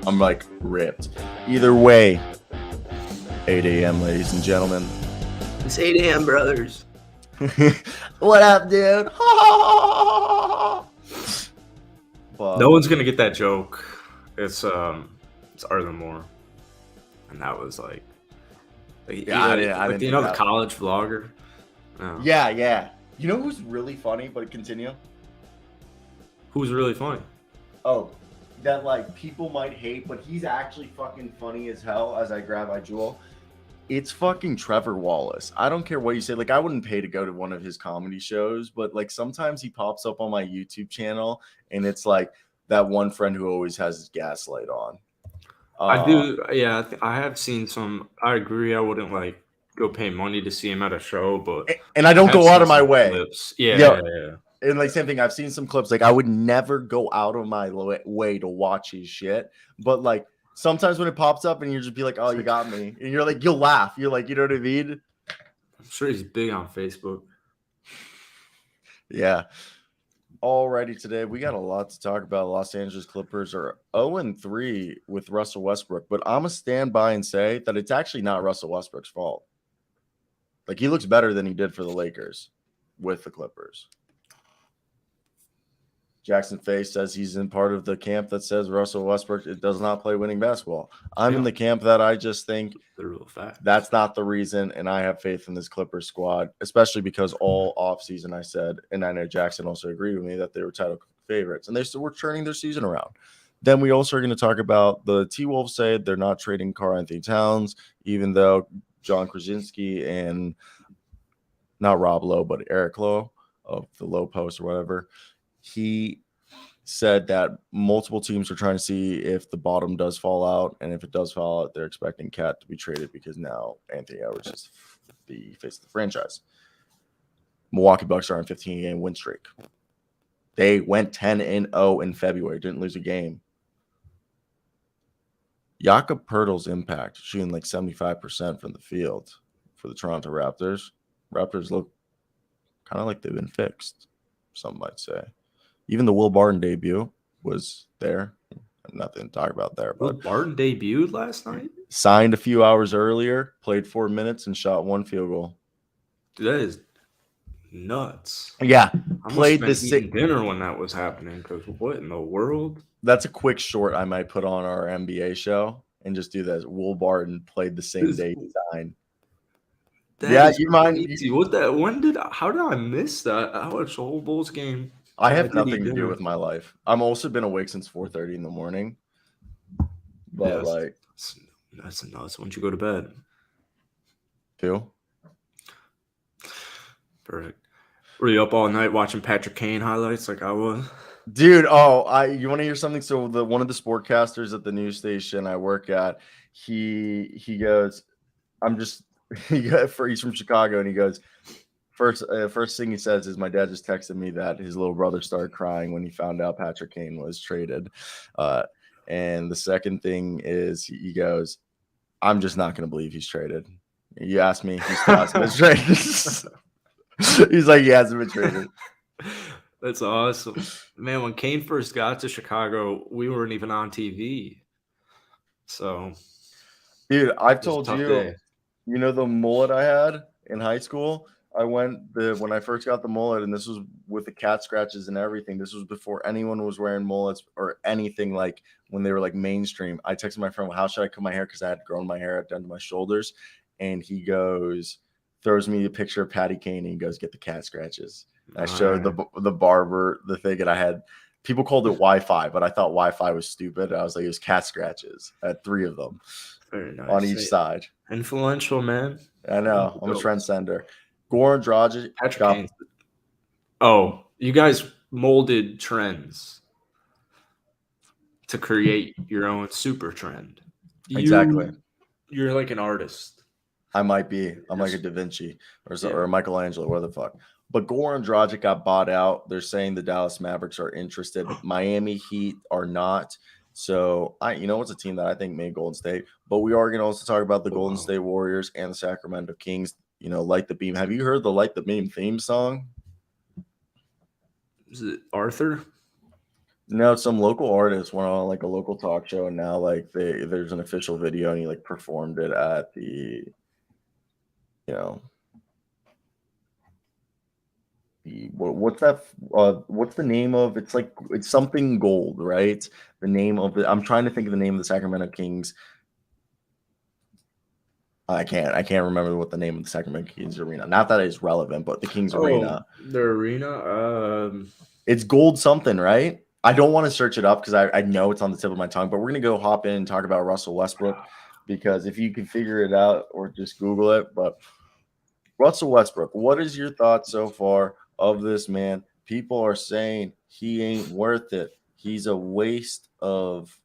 I'm like ripped. Either way, 8 a.m., ladies and gentlemen. It's 8 a.m., brothers. What up, dude? But, no one's gonna get that joke. It's Arthur Moore, and that was like yeah, I didn't you know, the college vlogger. No. Yeah. You know who's really funny? But continue. Who's really funny? Oh, that like people might hate, but he's actually fucking funny as hell. As I grab my jewel, it's fucking Trevor Wallace. I don't care what you say. Like, I wouldn't pay to go to one of his comedy shows, but like sometimes he pops up on my YouTube channel, and it's like that one friend who always has his gaslight on. I do. Yeah, I have seen some. I agree. I wouldn't like go pay money to see him at a show, but and I don't go out of my way. Clips. Yeah. And like same thing, I've seen some clips. Like I would never go out of my way to watch his shit, but like sometimes when it pops up and you just be like, "Oh, you got me," and you're like, you'll laugh. You're like, you know what I mean? I'm sure he's big on Facebook. Yeah. Alrighty, today we got a lot to talk about. Los Angeles Clippers are 0-3 with Russell Westbrook, but I'm gonna stand by and say that it's actually not Russell Westbrook's fault. Like he looks better than he did for the Lakers with the Clippers. Jackson Face says he's in part of the camp that says Russell Westbrook does not play winning basketball. I'm in the camp that I just think the real fact. That's not the reason, and I have faith in this Clippers squad, especially because all offseason I said, and I know Jackson also agreed with me, that they were title favorites, and they still were turning their season around. Then we also are going to talk about the T-Wolves say they're not trading Karl-Anthony Towns, even though John Krasinski and not Rob Lowe, but Eric Lowe of the Low Post or whatever, he said that multiple teams are trying to see if the bottom does fall out, and if it does fall out, they're expecting KAT to be traded because now Anthony Edwards is the face of the franchise. Milwaukee Bucks are on a 15-game win streak. They went 10-0 in February, didn't lose a game. Jakob Poeltl's impact, shooting like 75% from the field for the Toronto Raptors. Raptors look kind of like they've been fixed, some might say. Even the Will Barton debut was there. Nothing to talk about there. Will Barton debuted last night? Signed a few hours earlier, played 4 minutes, and shot 1 field goal. Dude, that is nuts. Yeah. I played this dinner when that was happening, because what in the world? That's a quick short I might put on our NBA show and just do that. Will Barton played the same day he signed. Yeah, you mind? How did I miss that? I watched the whole Bulls game. I have nothing to do with my life. I've also been awake since 4:30 in the morning. But that's nuts. Once you go to bed. 2. Perfect. Were you up all night watching Patrick Kane highlights like I was? Dude, you want to hear something? So one of the sportcasters at the news station I work at, he goes, he's from Chicago, and he goes, First thing he says is, my dad just texted me that his little brother started crying when he found out Patrick Kane was traded. And the second thing is he goes, I'm just not going to believe he's traded. You asked me, he's been traded. He's like, he hasn't been traded. That's awesome. Man, when Kane first got to Chicago, we weren't even on TV. So, dude, I've told you, you know the mullet I had in high school? When I first got the mullet, and this was with the cat scratches and everything. This was before anyone was wearing mullets or anything, like when they were like mainstream. I texted my friend, how should I cut my hair? Because I had grown my hair down to my shoulders. And he throws me a picture of Patty Kane, and he goes, get the cat scratches. I showed the barber the thing, and I had people called it Wi-Fi, but I thought Wi-Fi was stupid. I was like, it was cat scratches. I had 3 of them. Very nice. On each side. Influential, man. I know. I'm a trendsetter. Goran Dragic. You guys molded trends to create your own super trend. Exactly. You're like an artist. I might be. I'm like a Da Vinci or Michelangelo, whatever the fuck. But Goran Dragic got bought out. They're saying the Dallas Mavericks are interested. Miami Heat are not. So, it's a team that I think made Golden State. But we are going to also talk about the Golden State Warriors and the Sacramento Kings. Light the Beam. Have you heard the Light the Beam theme song? Is it Arthur? No, some local artist went on like a local talk show, and now like there's an official video, and he like performed it at the, you know, what's that? What's the name of? It's like it's something gold, right? The name of it. I'm trying to think of the name of the Sacramento Kings. I can't remember what the name of the Sacramento Kings arena. Not that it's relevant, but the Kings arena. The arena. It's gold something, right? I don't want to search it up because I know it's on the tip of my tongue, but we're gonna go hop in and talk about Russell Westbrook, because if you can figure it out or just Google it. But Russell Westbrook, what is your thoughts so far of this man? People are saying he ain't worth it. He's a waste of,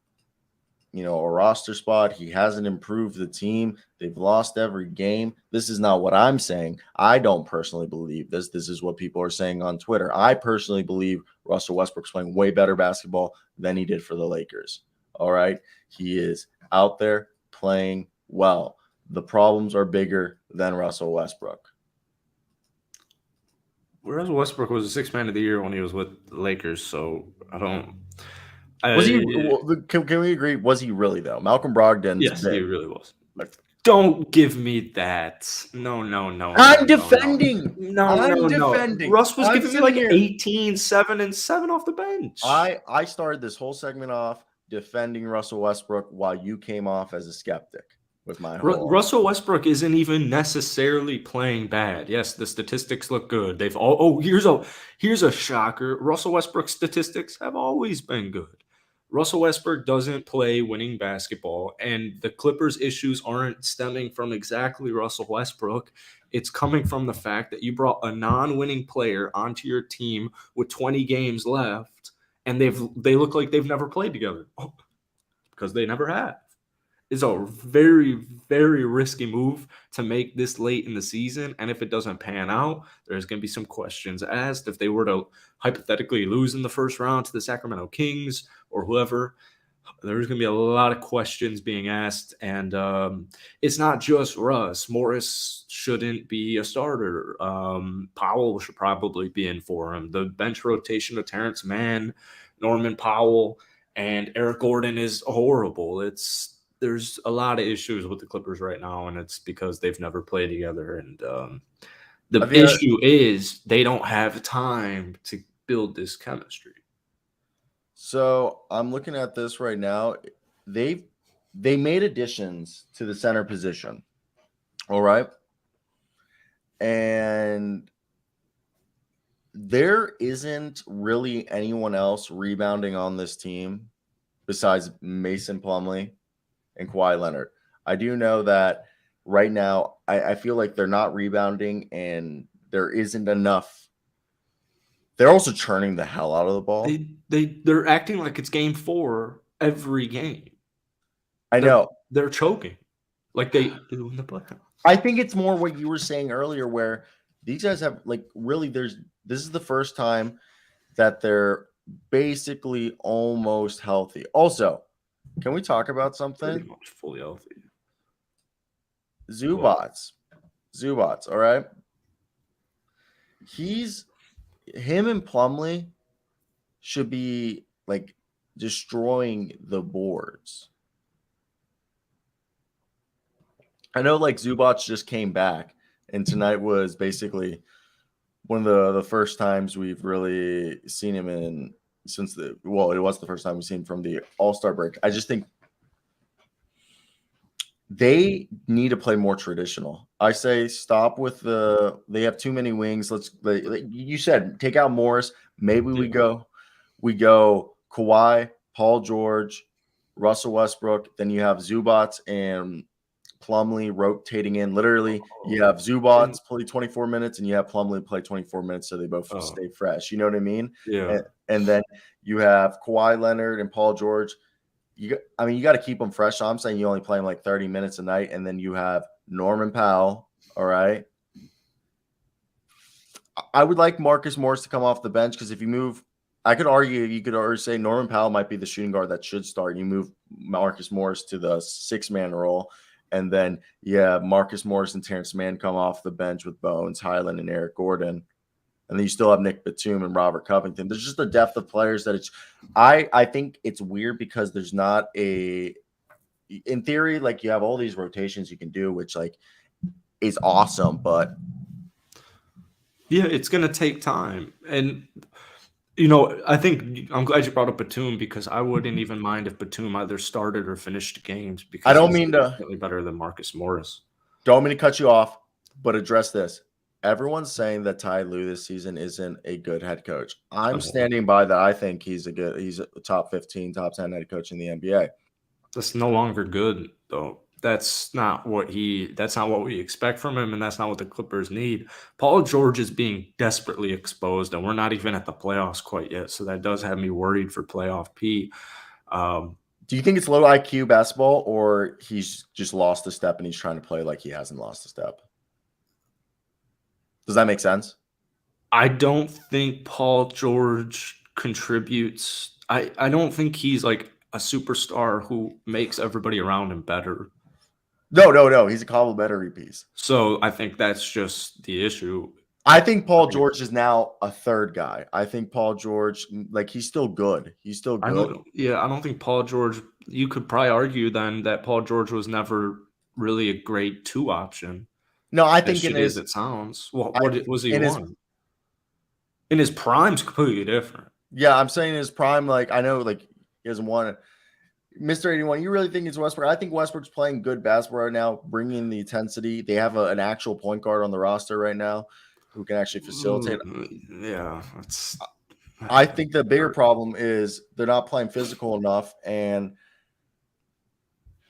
a roster spot. He hasn't improved the team. They've lost every game. This is not what I'm saying. I don't personally believe this. This is what people are saying on Twitter. I personally believe Russell Westbrook's playing way better basketball than he did for the Lakers. All right. He is out there playing well. The problems are bigger than Russell Westbrook. Russell Westbrook was the sixth man of the year when he was with the Lakers, so I don't. Was he? Can we agree? Was he really though? Malcolm Brogdon's. Yes, he really was. Don't give me that. No. I'm defending. No. Russ was giving me like 18, 7, and 7 off the bench. I started this whole segment off defending Russell Westbrook while you came off as a skeptic with my whole. Russell Westbrook isn't even necessarily playing bad. Yes, the statistics look good. They've all. Oh, here's a shocker. Russell Westbrook's statistics have always been good. Russell Westbrook doesn't play winning basketball, and the Clippers' issues aren't stemming from exactly Russell Westbrook. It's coming from the fact that you brought a non-winning player onto your team with 20 games left, and they look like they've never played together because they never have. It's a very, very risky move to make this late in the season, and if it doesn't pan out, there's going to be some questions asked. If they were to hypothetically lose in the first round to the Sacramento Kings or whoever, there's going to be a lot of questions being asked, and it's not just Russ. Morris shouldn't be a starter. Powell should probably be in for him. The bench rotation of Terrence Mann, Norman Powell, and Eric Gordon is horrible. There's a lot of issues with the Clippers right now, and it's because they've never played together. And the issue is they don't have time to build this chemistry. So I'm looking at this right now. They made additions to the center position. All right. And there isn't really anyone else rebounding on this team besides Mason Plumlee and Kawhi Leonard. I do know that right now I feel like they're not rebounding, and there isn't enough. They're also churning the hell out of the ball. They're acting like it's game 4 every game. I know. They're choking like they do in the playoffs. I think it's more what you were saying earlier, where these guys have really this is the first time that they're basically almost healthy. Also, can we talk about something? Pretty much fully healthy. Zubats, all right? Him and Plumlee should be destroying the boards. I know Zubats just came back, and tonight was basically one of the first times we've really seen him it was the first time we've seen from the All-Star break. I just think they need to play more traditional. I say stop with they have too many wings. You said take out Morris. Maybe we go Kawhi, Paul George, Russell Westbrook. Then you have Zubats and Plumlee rotating in. Literally, you have Zubats play 24 minutes and you have Plumlee play 24 minutes, so they both stay fresh. You know what I mean? Yeah. And then you have Kawhi Leonard and Paul George. You got to keep them fresh. So I'm saying you only play them 30 minutes a night, and then you have Norman Powell. All right. I would like Marcus Morris to come off the bench, because if you move, I could argue you could already say Norman Powell might be the shooting guard that should start. You move Marcus Morris to the 6-man role. And then, Marcus Morris and Terrence Mann come off the bench with Bones, Highland, and Eric Gordon. And then you still have Nick Batum and Robert Covington. There's just a depth of players that I think it's weird because there's not in theory, like you have all these rotations you can do, which like is awesome, but yeah, it's going to take time. And I think I'm glad you brought up Batum because I wouldn't even mind if Batum either started or finished games because I don't he's mean to definitely better than Marcus Morris. Don't mean to cut you off, but address this. Everyone's saying that Ty Lue this season isn't a good head coach. I'm standing by that. I think he's a top 15, top 10 head coach in the NBA. That's no longer good, though. That's not what we expect from him, and that's not what the Clippers need. Paul George is being desperately exposed, and we're not even at the playoffs quite yet, so that does have me worried for playoff P. Do you think it's low IQ basketball, or he's just lost a step and he's trying to play like he hasn't lost a step? Does that make sense? I don't think Paul George contributes. I don't think he's like a superstar who makes everybody around him better. No. He's a complimentary piece. So I think that's just the issue. I think Paul George is now a third guy. I think Paul George, like, he's still good. He's still good. I don't think Paul George, you could probably argue then that Paul George was never really a grade 2 option. No, I think it sounds. Well, what was he one? In his prime's completely different. Yeah, I'm saying in his prime, like, I know, like, he hasn't won it. Mr. 81, you really think it's Westbrook? I think Westbrook's playing good basketball right now, bringing the intensity. They have an actual point guard on the roster right now who can actually facilitate. Yeah. I think the bigger problem is they're not playing physical enough. And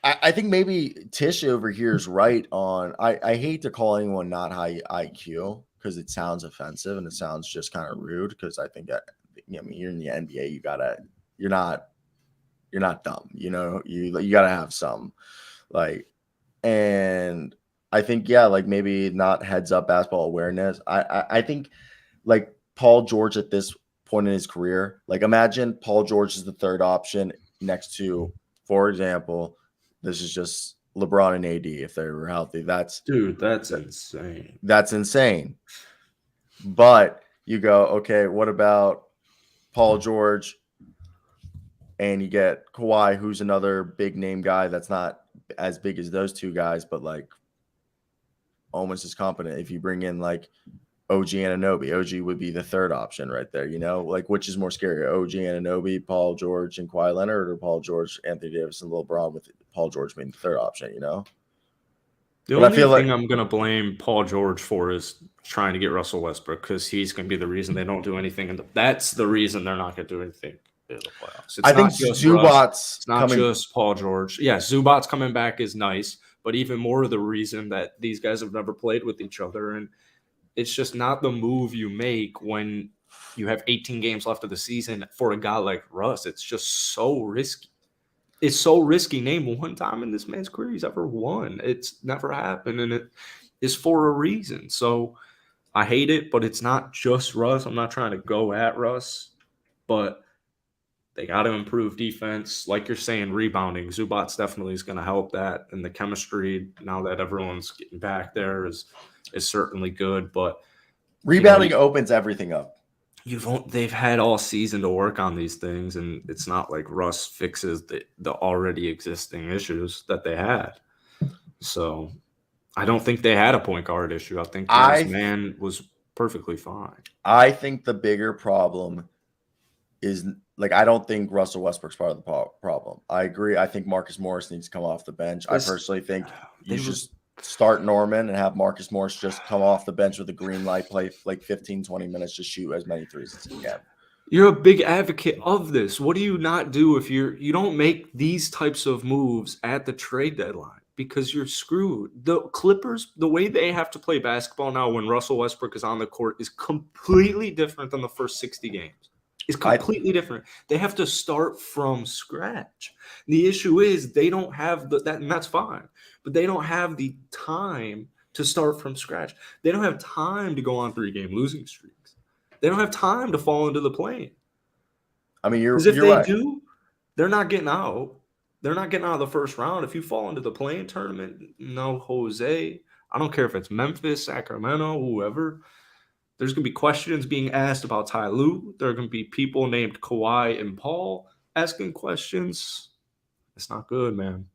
I think maybe Tish over here is right on. I hate to call anyone not high IQ because it sounds offensive and it sounds just kind of rude because I think that, you're in the NBA, you're not dumb, you got to have some, like, and I think, yeah, like maybe not heads up basketball awareness. I think like Paul George at this point in his career, like imagine Paul George is the third option next to, for example, this is just LeBron and AD if they were healthy. That's insane. That's insane. But you go, okay, what about Paul George? And you get Kawhi, who's another big name guy that's not as big as those two guys, but like almost as competent. If you bring in like OG Anunoby, OG would be the third option right there, like which is more scary, OG Anunoby, Paul George, and Kawhi Leonard, or Paul George, Anthony Davis, and LeBron with Paul George being the third option, The only thing I'm going to blame Paul George for is trying to get Russell Westbrook because he's going to be the reason they don't do anything. That's the reason they're not going to do anything in the playoffs. I think Zubac's it's not just Paul George. Yeah, Zubac's coming back is nice, but even more the reason that these guys have never played with each other. And it's just not the move you make when you have 18 games left of the season for a guy like Russ. It's just so risky. It's so risky. Name one time in this man's career he's ever won. It's never happened, and it is for a reason. So I hate it, but it's not just Russ. I'm not trying to go at Russ, but they got to improve defense. Like you're saying, rebounding. Zubac's definitely is going to help that, and the chemistry now that everyone's getting back there is certainly good. But rebounding opens everything up. They've had all season to work on these things, and it's not like Russ fixes the already existing issues that they had. So I don't think they had a point guard issue. I think this man was perfectly fine. I think the bigger problem is, like, I don't think Russell Westbrook's part of the problem. I agree. I think Marcus Morris needs to come off the bench. I personally think you should start Norman and have Marcus Morris just come off the bench with a green light, play like 15, 20 minutes, just shoot as many threes as he can. You're a big advocate of this. What do you not do if you don't make these types of moves at the trade deadline? Because you're screwed. The Clippers, the way they have to play basketball now when Russell Westbrook is on the court is completely different than the first 60 games. It's completely different. They have to start from scratch. The issue is they don't have that, and that's fine, but they don't have the time to start from scratch. They don't have time to go on 3-game losing streaks. They don't have time to fall into the plane. I mean, because if they do, they're not getting out. They're not getting out of the first round. If you fall into the play-in tournament, no Jose. I don't care if it's Memphis, Sacramento, whoever. There's going to be questions being asked about Ty Lue. There are going to be people named Kawhi and Paul asking questions. It's not good, man.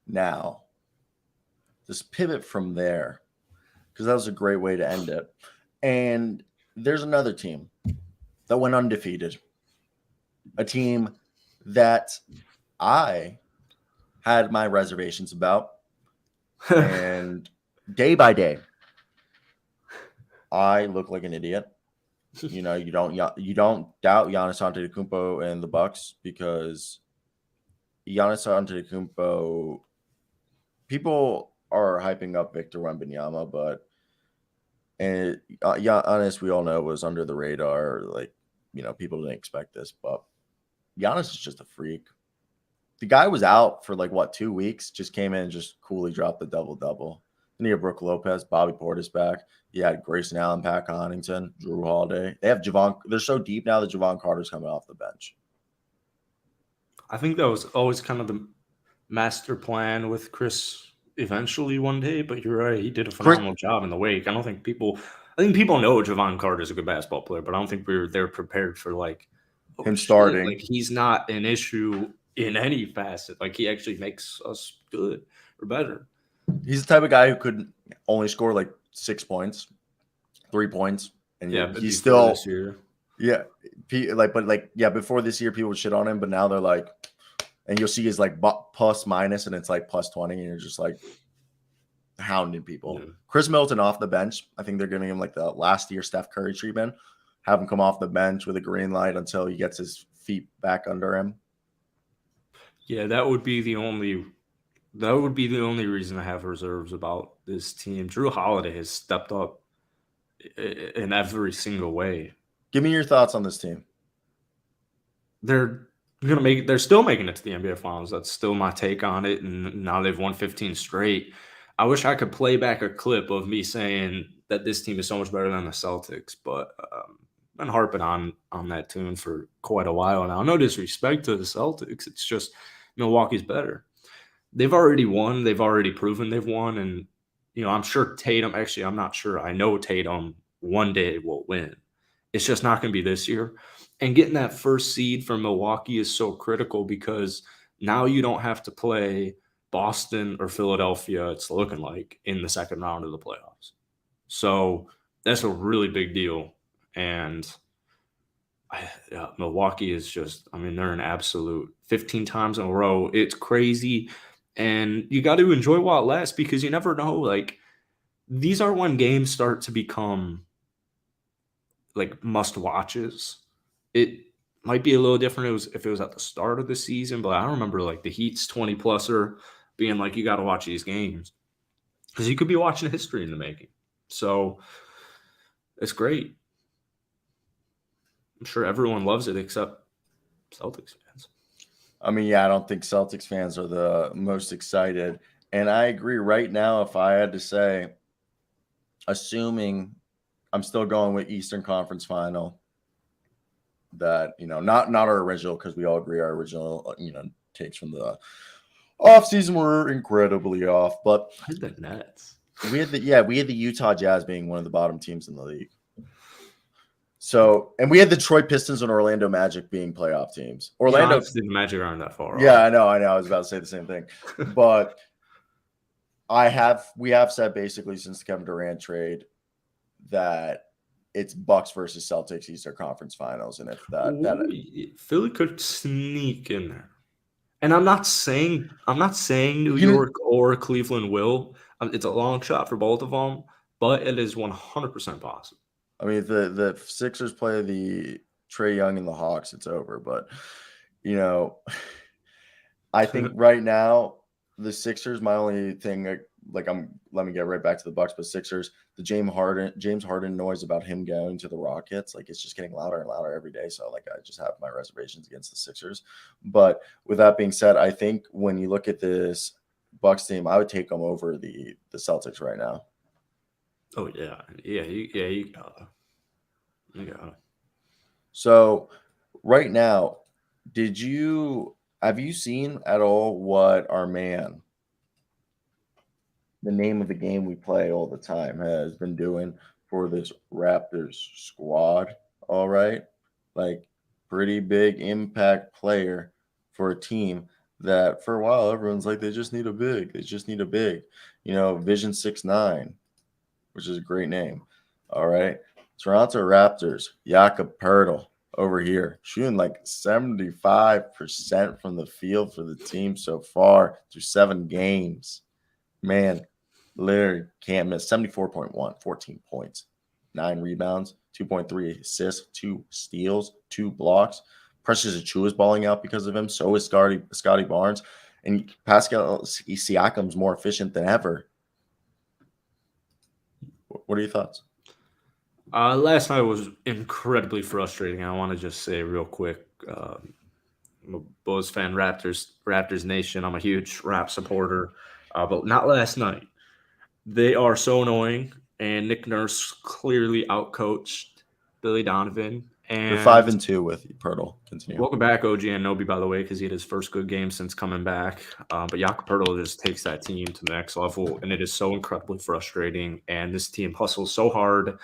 Now, just pivot from there, because that was a great way to end it. And there's another team that went undefeated, a team that I had my reservations about. And day by day, I look like an idiot. You know, you don't doubt Giannis Antetokounmpo and the Bucks, because Giannis Antetokounmpo, people are hyping up Victor Wembanyama, but Giannis, we all know, was under the radar. Like, you know, people didn't expect this, but Giannis is just a freak. The guy was out for 2 weeks, just came in and just coolly dropped the double-double. Then you have Brook Lopez, Bobby Portis back. You had Grayson Allen, Pat Connaughton, Drew Holiday. They have Javon. They're so deep now that Javon Carter's coming off the bench. I think that was always kind of the master plan with Chris eventually one day, but you're right. He did a phenomenal job in the wake. I think people know Javon Carter is a good basketball player, but I don't think they're prepared for him starting. Like, he's not an issue in any facet. Like, he actually makes us good or better. He's the type of guy who could only score 6 points, 3 points, and he's still this year. Yeah, before this year, people would shit on him, but now they're and you'll see his plus minus, and it's plus 20, and you're just hounding people. Yeah. Chris Middleton off the bench. I think they're giving him the last year Steph Curry treatment. Have him come off the bench with a green light until he gets his feet back under him. Yeah, that would be the only reason I have reserves about this team. Drew Holiday has stepped up in every single way. Give me your thoughts on this team. They're still making it to the NBA Finals. That's still my take on it. And now they've won 15 straight. I wish I could play back a clip of me saying that this team is so much better than the Celtics, but I've been harping on that tune for quite a while now. No disrespect to the Celtics. It's just Milwaukee's better. They've already won. They've already proven they've won. And, I'm sure Tatum – actually, I'm not sure. I know Tatum one day will win. It's just not going to be this year. And getting that first seed from Milwaukee is so critical, because now you don't have to play Boston or Philadelphia, it's looking like, in the second round of the playoffs. So that's a really big deal. And Milwaukee is just, they're an absolute 15 times in a row. It's crazy. And you got to enjoy while it lasts, because you never know. These are when games start to become must watches. It might be a little different if it was at the start of the season, but I remember the Heat's 20-pluser being you got to watch these games, because you could be watching history in the making. So it's great. I'm sure everyone loves it except Celtics fans. I don't think Celtics fans are the most excited. And I agree. Right now, if I had to say, assuming I'm still going with Eastern Conference Final, that, not our original, because we all agree our original, takes from the offseason were incredibly off. But the Nets. We had the Utah Jazz being one of the bottom teams in the league. So, and we had the Detroit Pistons and Orlando Magic being playoff teams. Orlando, the Magic aren't that far off. Yeah, I know. I was about to say the same thing. But we have said basically since the Kevin Durant trade that it's Bucks versus Celtics Eastern Conference Finals, and if that Philly could sneak in there. And I'm not saying New York or Cleveland will. It's a long shot for both of them, but it is 100% possible. The Sixers play the Trae Young and the Hawks, it's over. But I think right now the Sixers, my only thing, let me get right back to the Bucks, but Sixers, the James Harden noise about him going to the Rockets, it's just getting louder and louder every day. So I just have my reservations against the Sixers. But with that being said, I think when you look at this Bucks team, I would take them over the Celtics right now. Oh yeah, you gotta. So right now, have you seen at all what our man the name of the game we play all the time has been doing for this Raptors squad. All right. Like, pretty big impact player for a team that for a while everyone's like, they just need a big. They just need a big. Vision 6'9", which is a great name. All right. Toronto Raptors, Jakob Poeltl over here, shooting like 75% from the field for the team so far through 7 games. Man, literally can't miss. 74.1, 14 points, 9 rebounds, 2.3 assists, 2 steals, 2 blocks. Precious Achiuwa's balling out because of him. So is Scotty Barnes. And Pascal Siakam's more efficient than ever. What are your thoughts? Last night was incredibly frustrating. I want to just say real quick, I'm a Bulls fan, Raptors Nation. I'm a huge Rap supporter, but not last night. They are so annoying, and Nick Nurse clearly outcoached Billy Donovan. They're And 5-2 with Poeltl. Continue. welcome back, OG Anunoby, by the way, because he had his first good game since coming back. But Jakob Poeltl just takes that team to the next level, and it is so incredibly frustrating. And this team hustles so hard,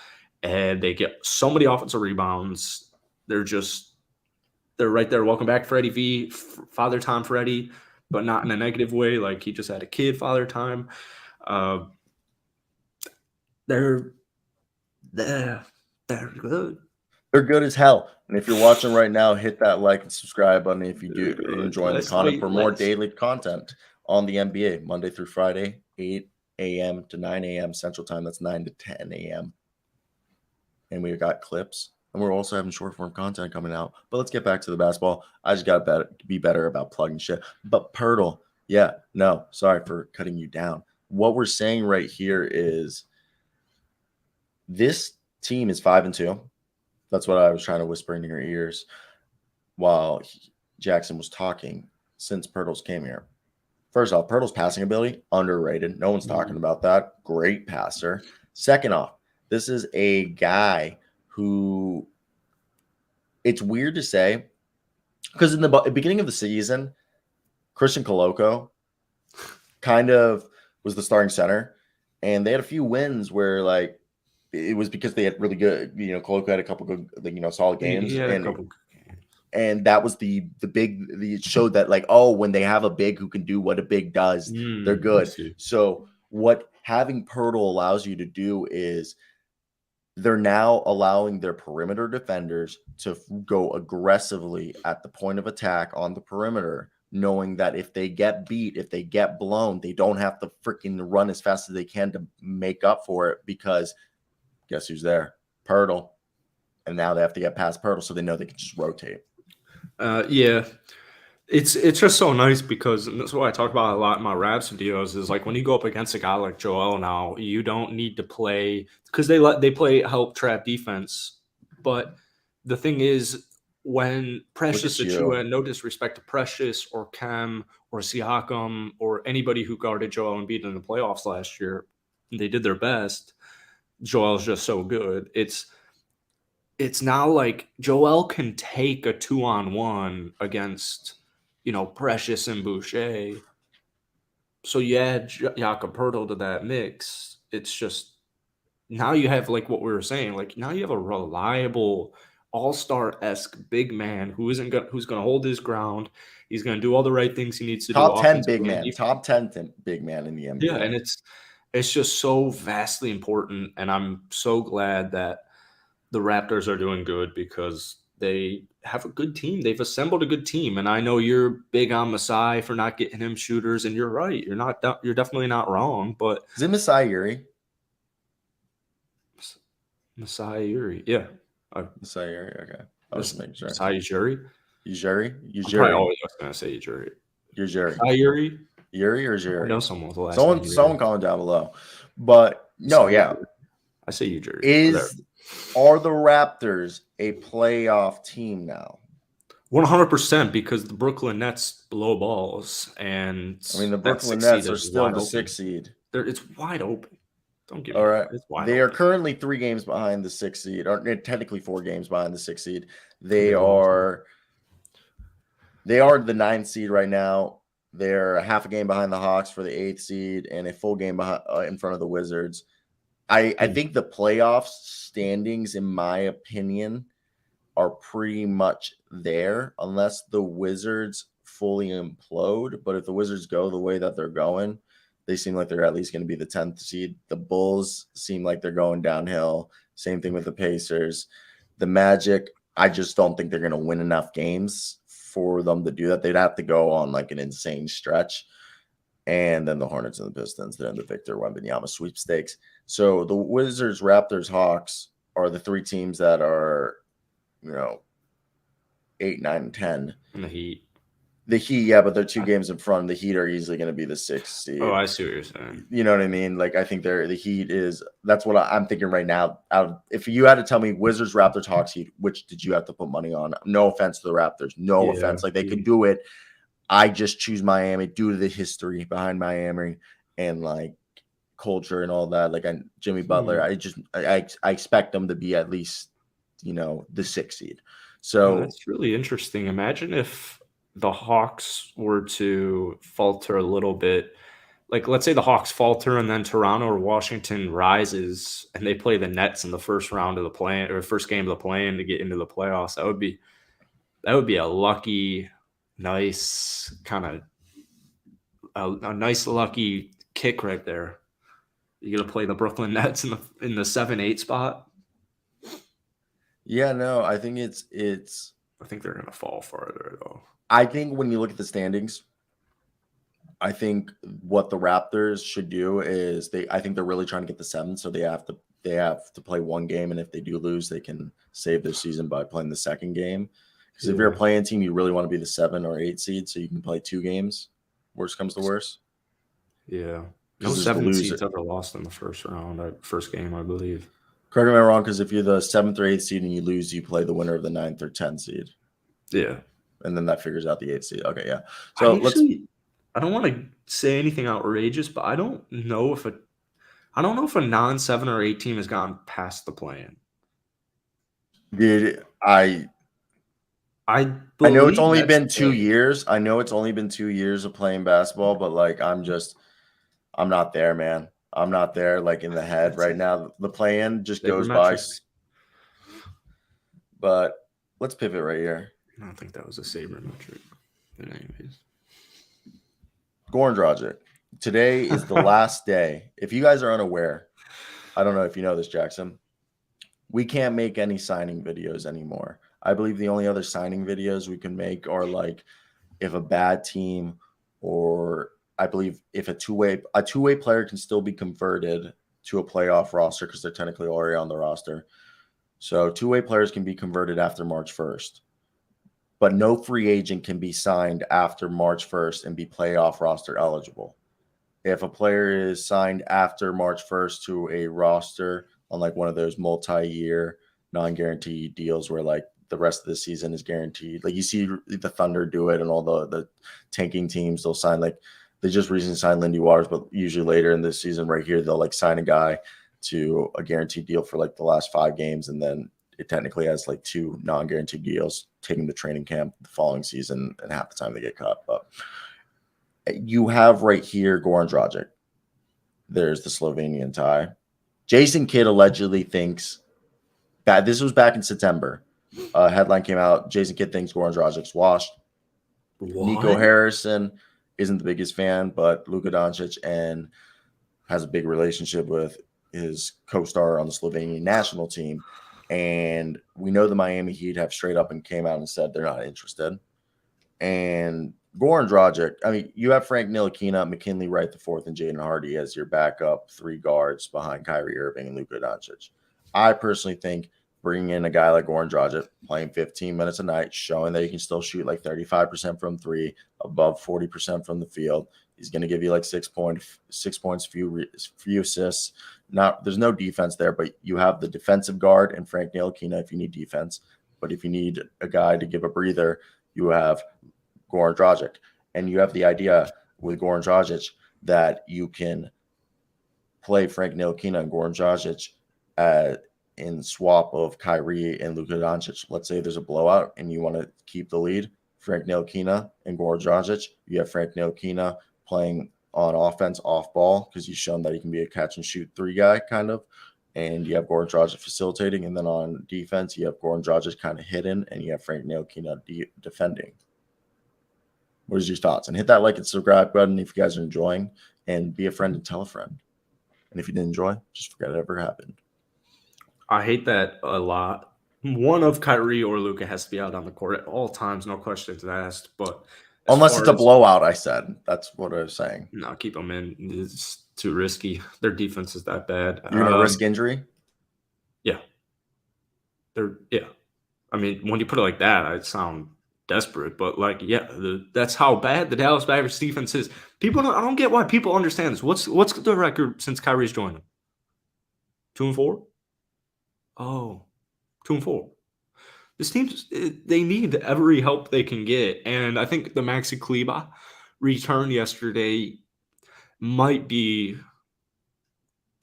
and they get so many offensive rebounds. They're right there. Welcome back, Freddie V, Father Time Freddie, but not in a negative way. Like he just had a kid, Father Time. They're good. They're good as hell. And if you're watching right now, hit that like and subscribe button if you do enjoy the content for more daily content on the NBA, Monday through Friday, 8 a.m. to 9 a.m. Central Time. That's 9 to 10 a.m. And we've got clips. And we're also having short form content coming out. But let's get back to the basketball. I just got to be better about plugging shit. But Poeltl, sorry for cutting you down. What we're saying right here is this team is 5-2. That's what I was trying to whisper in your ears while Jackson was talking since Poeltl's came here. First off, Poeltl's passing ability, underrated. No one's talking about that. Great passer. Second off, this is a guy who it's weird to say because in the beginning of the season, Christian Coloco kind of was the starting center, and they had a few wins where like it was because they had really good, Coloco had a couple good, solid games. And that was the big, it showed that like, when they have a big who can do what a big does, they're good. So what having Poeltl allows you to do is they're now allowing their perimeter defenders to go aggressively at the point of attack on the perimeter, knowing that if they get beat, if they get blown, they don't have to freaking run as fast as they can to make up for it because guess who's there? Poeltl. And now they have to get past Poeltl so they know they can just rotate. It's just so nice because and that's what I talk about a lot in my Raps videos is like when you go up against a guy like Joel now, you don't need to play because they play help trap defense. But the thing is when Precious Achiuwa, no disrespect to Precious or Cam or Siakam or anybody who guarded Joel Embiid in the playoffs last year, they did their best. Joel's just so good. It's now like Joel can take a 2-on-1 against, Precious and Boucher. So you add Jakob Poeltl to that mix. It's just now you have like what we were saying. Like now you have a reliable all-star-esque big man who's gonna hold his ground. He's gonna do all the right things he needs to do. Top 10 big man big man in the NBA. Yeah, and it's just so vastly important, and I'm so glad that the Raptors are doing good because they have a good team. They've assembled a good team, and I know you're big on Masai for not getting him shooters, and you're right. You're definitely not wrong. But is it Masai Ujiri? Masai Ujiri, yeah. Masai Ujiri, okay. I was making sure. Masai Ujiri. Ujiri. I always was gonna say Ujiri. Ujiri. Masai Ujiri. Ujiri or Ujiri? I know someone with the last name. Someone comment down below. But no, I say Ujiri. Are the Raptors a playoff team now? 100% because the Brooklyn Nets blow balls, and the Brooklyn Nets are still the 6th seed. It's wide open. Don't get me all right. It's wide they open. Are currently 3 games behind the 6th seed, or technically 4 games behind the 6th seed. They are the 9th seed right now. They're a half a game behind the Hawks for the 8th seed and a full game in front of the Wizards. I think the playoffs standings, in my opinion, are pretty much there unless the Wizards fully implode. But if the Wizards go the way that they're going, they seem like they're at least going to be the 10th seed. The Bulls seem like they're going downhill. Same thing with the Pacers. The Magic, I just don't think they're going to win enough games for them to do that. They'd have to go on like an insane stretch. And then the Hornets and the Pistons, they're in the Victor Wembanyama sweepstakes. So the Wizards, Raptors, Hawks are the 3 teams that are, 8, 9, and 10. And the Heat. The Heat, yeah, but they're 2 games in front. The Heat are easily going to be the 6th seed. Oh, I see what you're saying. You know what I mean? Like, I think the Heat is – that's what I'm thinking right now. If you had to tell me Wizards, Raptors, Hawks, Heat, which did you have to put money on? No offense to the Raptors. No offense. Like, they could do it. I just choose Miami due to the history behind Miami and, like, culture and all that. Like, Jimmy Butler, I expect them to be at least, the 6th seed. So that's really interesting. Imagine if the Hawks were to falter a little bit. Like, let's say the Hawks falter and then Toronto or Washington rises and they play the Nets in the first round of the play or first game of the play-in to get into the playoffs. That would be a lucky, nice kind of a nice lucky kick right there. You're gonna play the Brooklyn Nets in the 7-8 spot. Yeah, no, I think it's. I think they're gonna fall farther though. I think when you look at the standings, I think what the Raptors should do is I think they're really trying to get the 7th, so they have to play 1 game, and if they do lose, they can save their season by playing the 2nd game. Because if you're a playing team, you really want to be the 7 or 8 seed, so you can play 2 games. Worst comes to worst. Yeah. No 7 seeds ever lost in the first round, first game, I believe. Correct me if I'm wrong, because if you're the 7th or 8th seed and you lose, you play the winner of the 9th or 10th seed. Yeah. And then that figures out the 8th seed. Okay, yeah. So I don't want to say anything outrageous, but I don't know if a non-7 or 8 team has gone past the play-in. Dude, I know it's only been 2 years. I know it's only been 2 years of playing basketball, but like I'm not there, man. I'm not there like in the head right now. The play-in just goes by. But let's pivot right here. I don't think that was a sabermetric. But anyways. Goran Dragic. Today is the last day. If you guys are unaware, I don't know if you know this, Jackson. We can't make any signing videos anymore. I believe the only other signing videos we can make are like if a bad team, or I believe if a two-way player can still be converted to a playoff roster because they're technically already on the roster. So 2-way players can be converted after March 1st. But no free agent can be signed after March 1st and be playoff roster eligible. If a player is signed after March 1st to a roster on like one of those multi-year non-guaranteed deals where like the rest of the season is guaranteed, like you see the Thunder do it and all the tanking teams, they'll sign like they just recently signed Lindy Waters, but usually later in the season right here, they'll like sign a guy to a guaranteed deal for like the last 5 games. And then it technically has like 2 non-guaranteed deals taking the training camp the following season and half the time they get cut. But you have right here Goran Dragic. There's the Slovenian tie. Jason Kidd allegedly thinks that this was back in September. Headline came out. Jason Kidd thinks Goran Dragic's washed. What? Nico Harrison isn't the biggest fan, but Luka Doncic and has a big relationship with his co-star on the Slovenian national team. And we know the Miami Heat have straight up and came out and said they're not interested. And Goran Dragic, I mean, you have Frank Ntilikina, McKinley Wright the fourth, and Jaden Hardy as your backup 3 guards behind Kyrie Irving and Luka Doncic. I personally think bringing in a guy like Goran Dragic, playing 15 minutes a night, showing that he can still shoot like 35% from 3, above 40% from the field. He's going to give you like 6 points, few assists. There's no defense there, but you have the defensive guard and Frank Ntilikina if you need defense. But if you need a guy to give a breather, you have Goran Dragic. And you have the idea with Goran Dragic that you can play Frank Ntilikina and Goran Dragic in swap of Kyrie and Luka Doncic. Let's say there's a blowout and you want to keep the lead. Frank Ntilikina and Goran Dragic. You have Frank Ntilikina playing on offense off ball because he's shown that he can be a catch and shoot 3 guy kind of. And you have Goran Dragic facilitating. And then on defense, you have Goran Dragic kind of hidden, and you have Frank Ntilikina defending. What is your thoughts? And hit that like and subscribe button if you guys are enjoying, and be a friend and tell a friend. And if you didn't enjoy, just forget it ever happened. I hate that a lot. One of Kyrie or Luka has to be out on the court at all times, no questions asked. But unless it's a blowout, I said. That's what I was saying. No, keep them in. It's too risky. Their defense is that bad. You're going to risk injury? Yeah. I mean, when you put it like that, I sound desperate. But, like, yeah, that's how bad the Dallas Mavericks defense is. I don't get why people understand this. What's the record since Kyrie's joined them? 2-4? Oh, 2-4. This team, they need every help they can get. And I think the Maxi Kleber return yesterday might be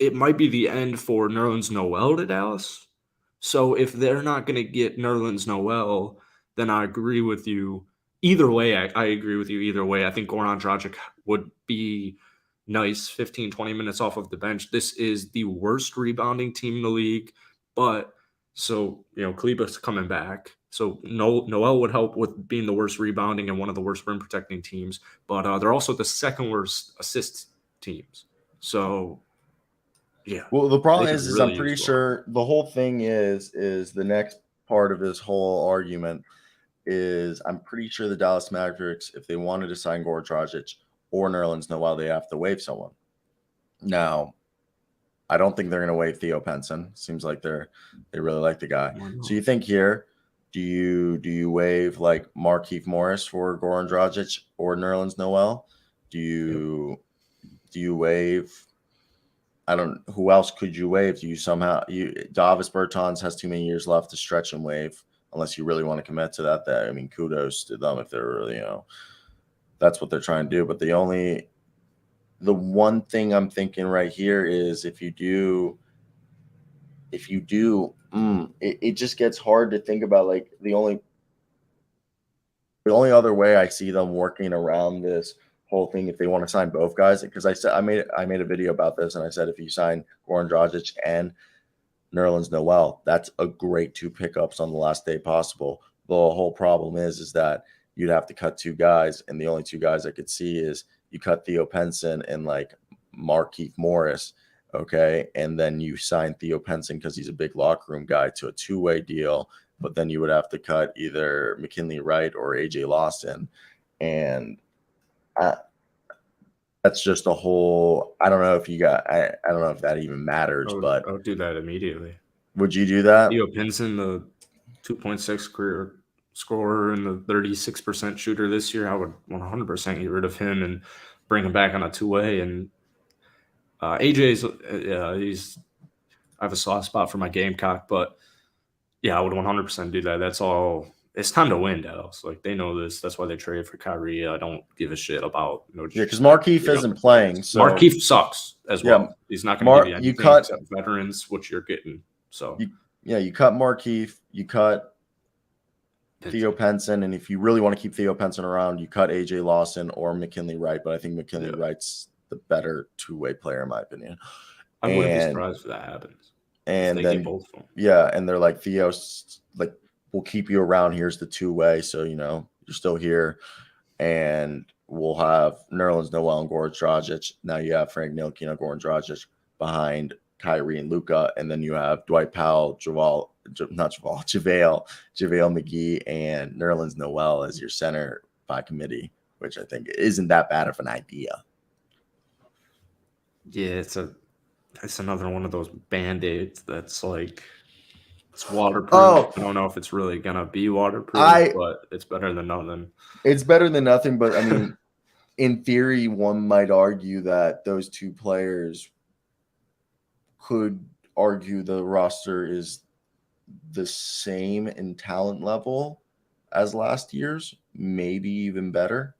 the end for Nerlens Noel to Dallas. So if they're not going to get Nerlens Noel, then I agree with you. Either way, I agree with you either way. I think Goran Dragic would be nice, 15, 20 minutes off of the bench. This is the worst rebounding team in the league. But so, Kleber's coming back. So Noel would help with being the worst rebounding and one of the worst rim protecting teams. But they're also the second worst assist teams. So, yeah. Well, the problem is really I'm pretty sure the whole thing is the next part of this whole argument is I'm pretty sure the Dallas Mavericks, if they wanted to sign Goran Dragic or Nerlens Noel, they have to waive someone. Now, I don't think they're going to waive Theo Pinson. Seems like they really like the guy. So you think here, do you waive like Markieff Morris for Goran Dragic or Nerlens Noel? Do you waive? Who else could you waive? Do you Davis Bertans has too many years left to stretch and waive unless you really want to commit to that. I mean, kudos to them if they're really, that's what they're trying to do. But the one thing I'm thinking right here is if you do, it just gets hard to think about. Like the only other way I see them working around this whole thing, if they want to sign both guys, because I made a video about this, and I said if you sign Goran Dragic and Nerlens Noel, that's a great 2 pickups on the last day possible. The whole problem is that you'd have to cut 2 guys, and the only 2 guys I could see is you cut Theo Pinson and like Markieff Morris, okay, and then you sign Theo Pinson because he's a big locker room guy to a 2-way deal, but then you would have to cut either McKinley Wright or AJ Lawson, and that's just a whole. I don't know if you got. I don't know if that even matters, but I would do that immediately. Would you do that? Theo Pinson, the 2.6 career scorer and the 36% shooter this year, I would 100% get rid of him and bring him back on a 2-way. And AJ's, I have a soft spot for my Gamecock, but yeah, I would 100% do that. That's all. It's time to win, Dallas. Like, they know this. That's why they traded for Kyrie. I don't give a shit about because Markieff isn't playing. So Markieff sucks as well. Yeah, he's not going to give you anything except veterans, which you're getting. So you cut Markieff, you cut Theo Pinson, and if you really want to keep Theo Pinson around, you cut AJ Lawson or McKinley Wright. But I think McKinley Wright's the better 2-way player in my opinion. I wouldn't be surprised if that happens. And then both of them. And they're like, Theo's like, we'll keep you around. Here's the 2-way, so you're still here, and we'll have Nerlens Noel and Goran Dragic. Now you have Frank Ntilikina, Goran Dragic behind Kyrie and Luka, and then you have Dwight Powell, JaVale McGee, and Nerlens Noel as your center by committee, which I think isn't that bad of an idea. Yeah, it's another one of those Band-Aids that's like. It's waterproof. I don't know if it's really going to be waterproof, but it's better than nothing. It's better than nothing, but I mean, in theory, one might argue that those 2 players could argue the roster is the same in talent level as last year's, maybe even better.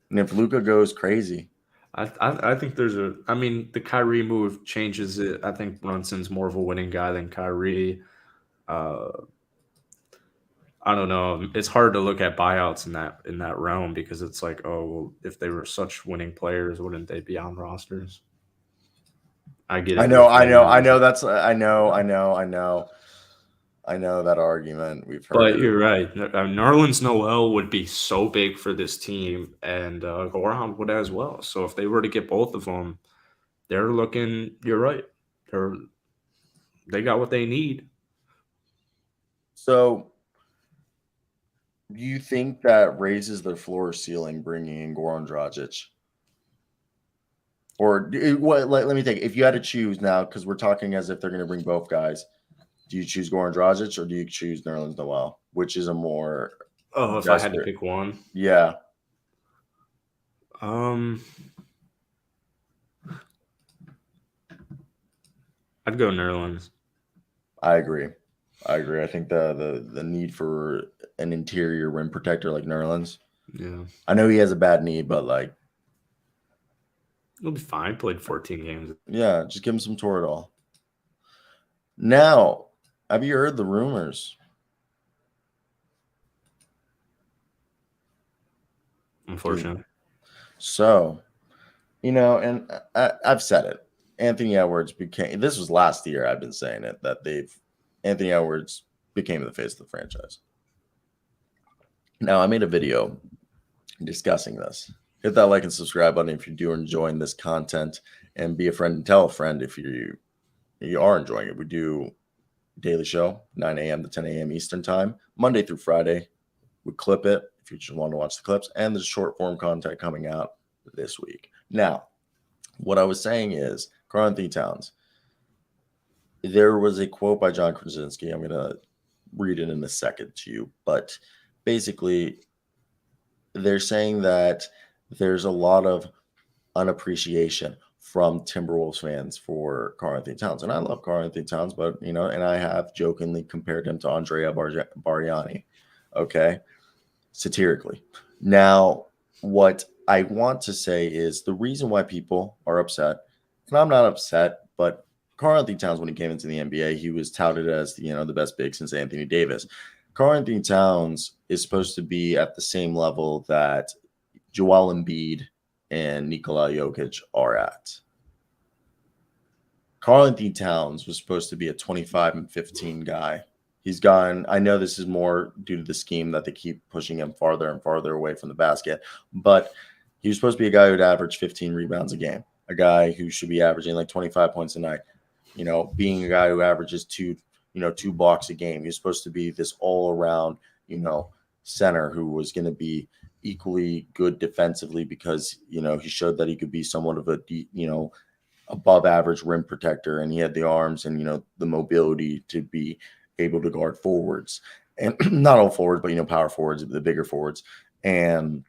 And if Luka goes crazy. I think the Kyrie move changes it. I think Brunson's more of a winning guy than Kyrie. I don't know. It's hard to look at buyouts in that realm because it's like, oh, well, if they were such winning players, wouldn't they be on rosters? I get I it know, with I know, I venues, know. I know that argument. We've heard but it. you're right. Nerlens Noel would be so big for this team, and Goran would as well. So if they were to get both of them, they're looking. You're right. They got what they need. So, do you think that raises their floor ceiling bringing in Goran Dragic? Or what? Let me think. If you had to choose now, because we're talking as if they're going to bring both guys, do you choose Goran Dragic or do you choose Nerlens Noel? Which is a more Oh, if I had to desperate? pick one, Yeah, um, I'd go Nerlens. I agree. I think the need for an interior rim protector like Nerlens. Yeah, I know he has a bad knee, but like, he'll be fine. Played 14 games. yeah, just give him some Toradol. Now, have you heard the rumors? Unfortunately, So, and I've said it. Anthony Edwards became. This was last year. I've been saying it that Anthony Edwards became the face of the franchise. Now, I made a video discussing this. Hit that like and subscribe button if you do enjoying this content, and be a friend and tell a friend if you are enjoying it. We do daily show 9 a.m. to 10 a.m. Eastern time, Monday through Friday. We clip it if you just want to watch the clips, and there's short form content coming out this week. Now, what I was saying is, Karl-Anthony Towns. There was a quote by John Krasinski. I'm going to read it in a second to you, but basically, they're saying that there's a lot of unappreciation from Timberwolves fans for Karl-Anthony Towns. And I love Karl-Anthony Towns, but, and I have jokingly compared him to Andrea Bargnani, okay, satirically. Now, what I want to say is the reason why people are upset, and I'm not upset, but Karl-Anthony Towns, when he came into the NBA, he was touted as the best big since Anthony Davis. Karl-Anthony Towns is supposed to be at the same level that Joel Embiid and Nikola Jokic are at. Karl-Anthony Towns was supposed to be a 25 and 15 guy. He's gone. I know this is more due to the scheme that they keep pushing him farther and farther away from the basket, but he was supposed to be a guy who'd average 15 rebounds a game, a guy who should be averaging like 25 points a night, being a guy who averages two blocks a game. He's supposed to be this all around, center who was going to be equally good defensively because, he showed that he could be somewhat of a, above average rim protector, and he had the arms and, the mobility to be able to guard forwards, and not all forwards, but, power forwards, the bigger forwards. And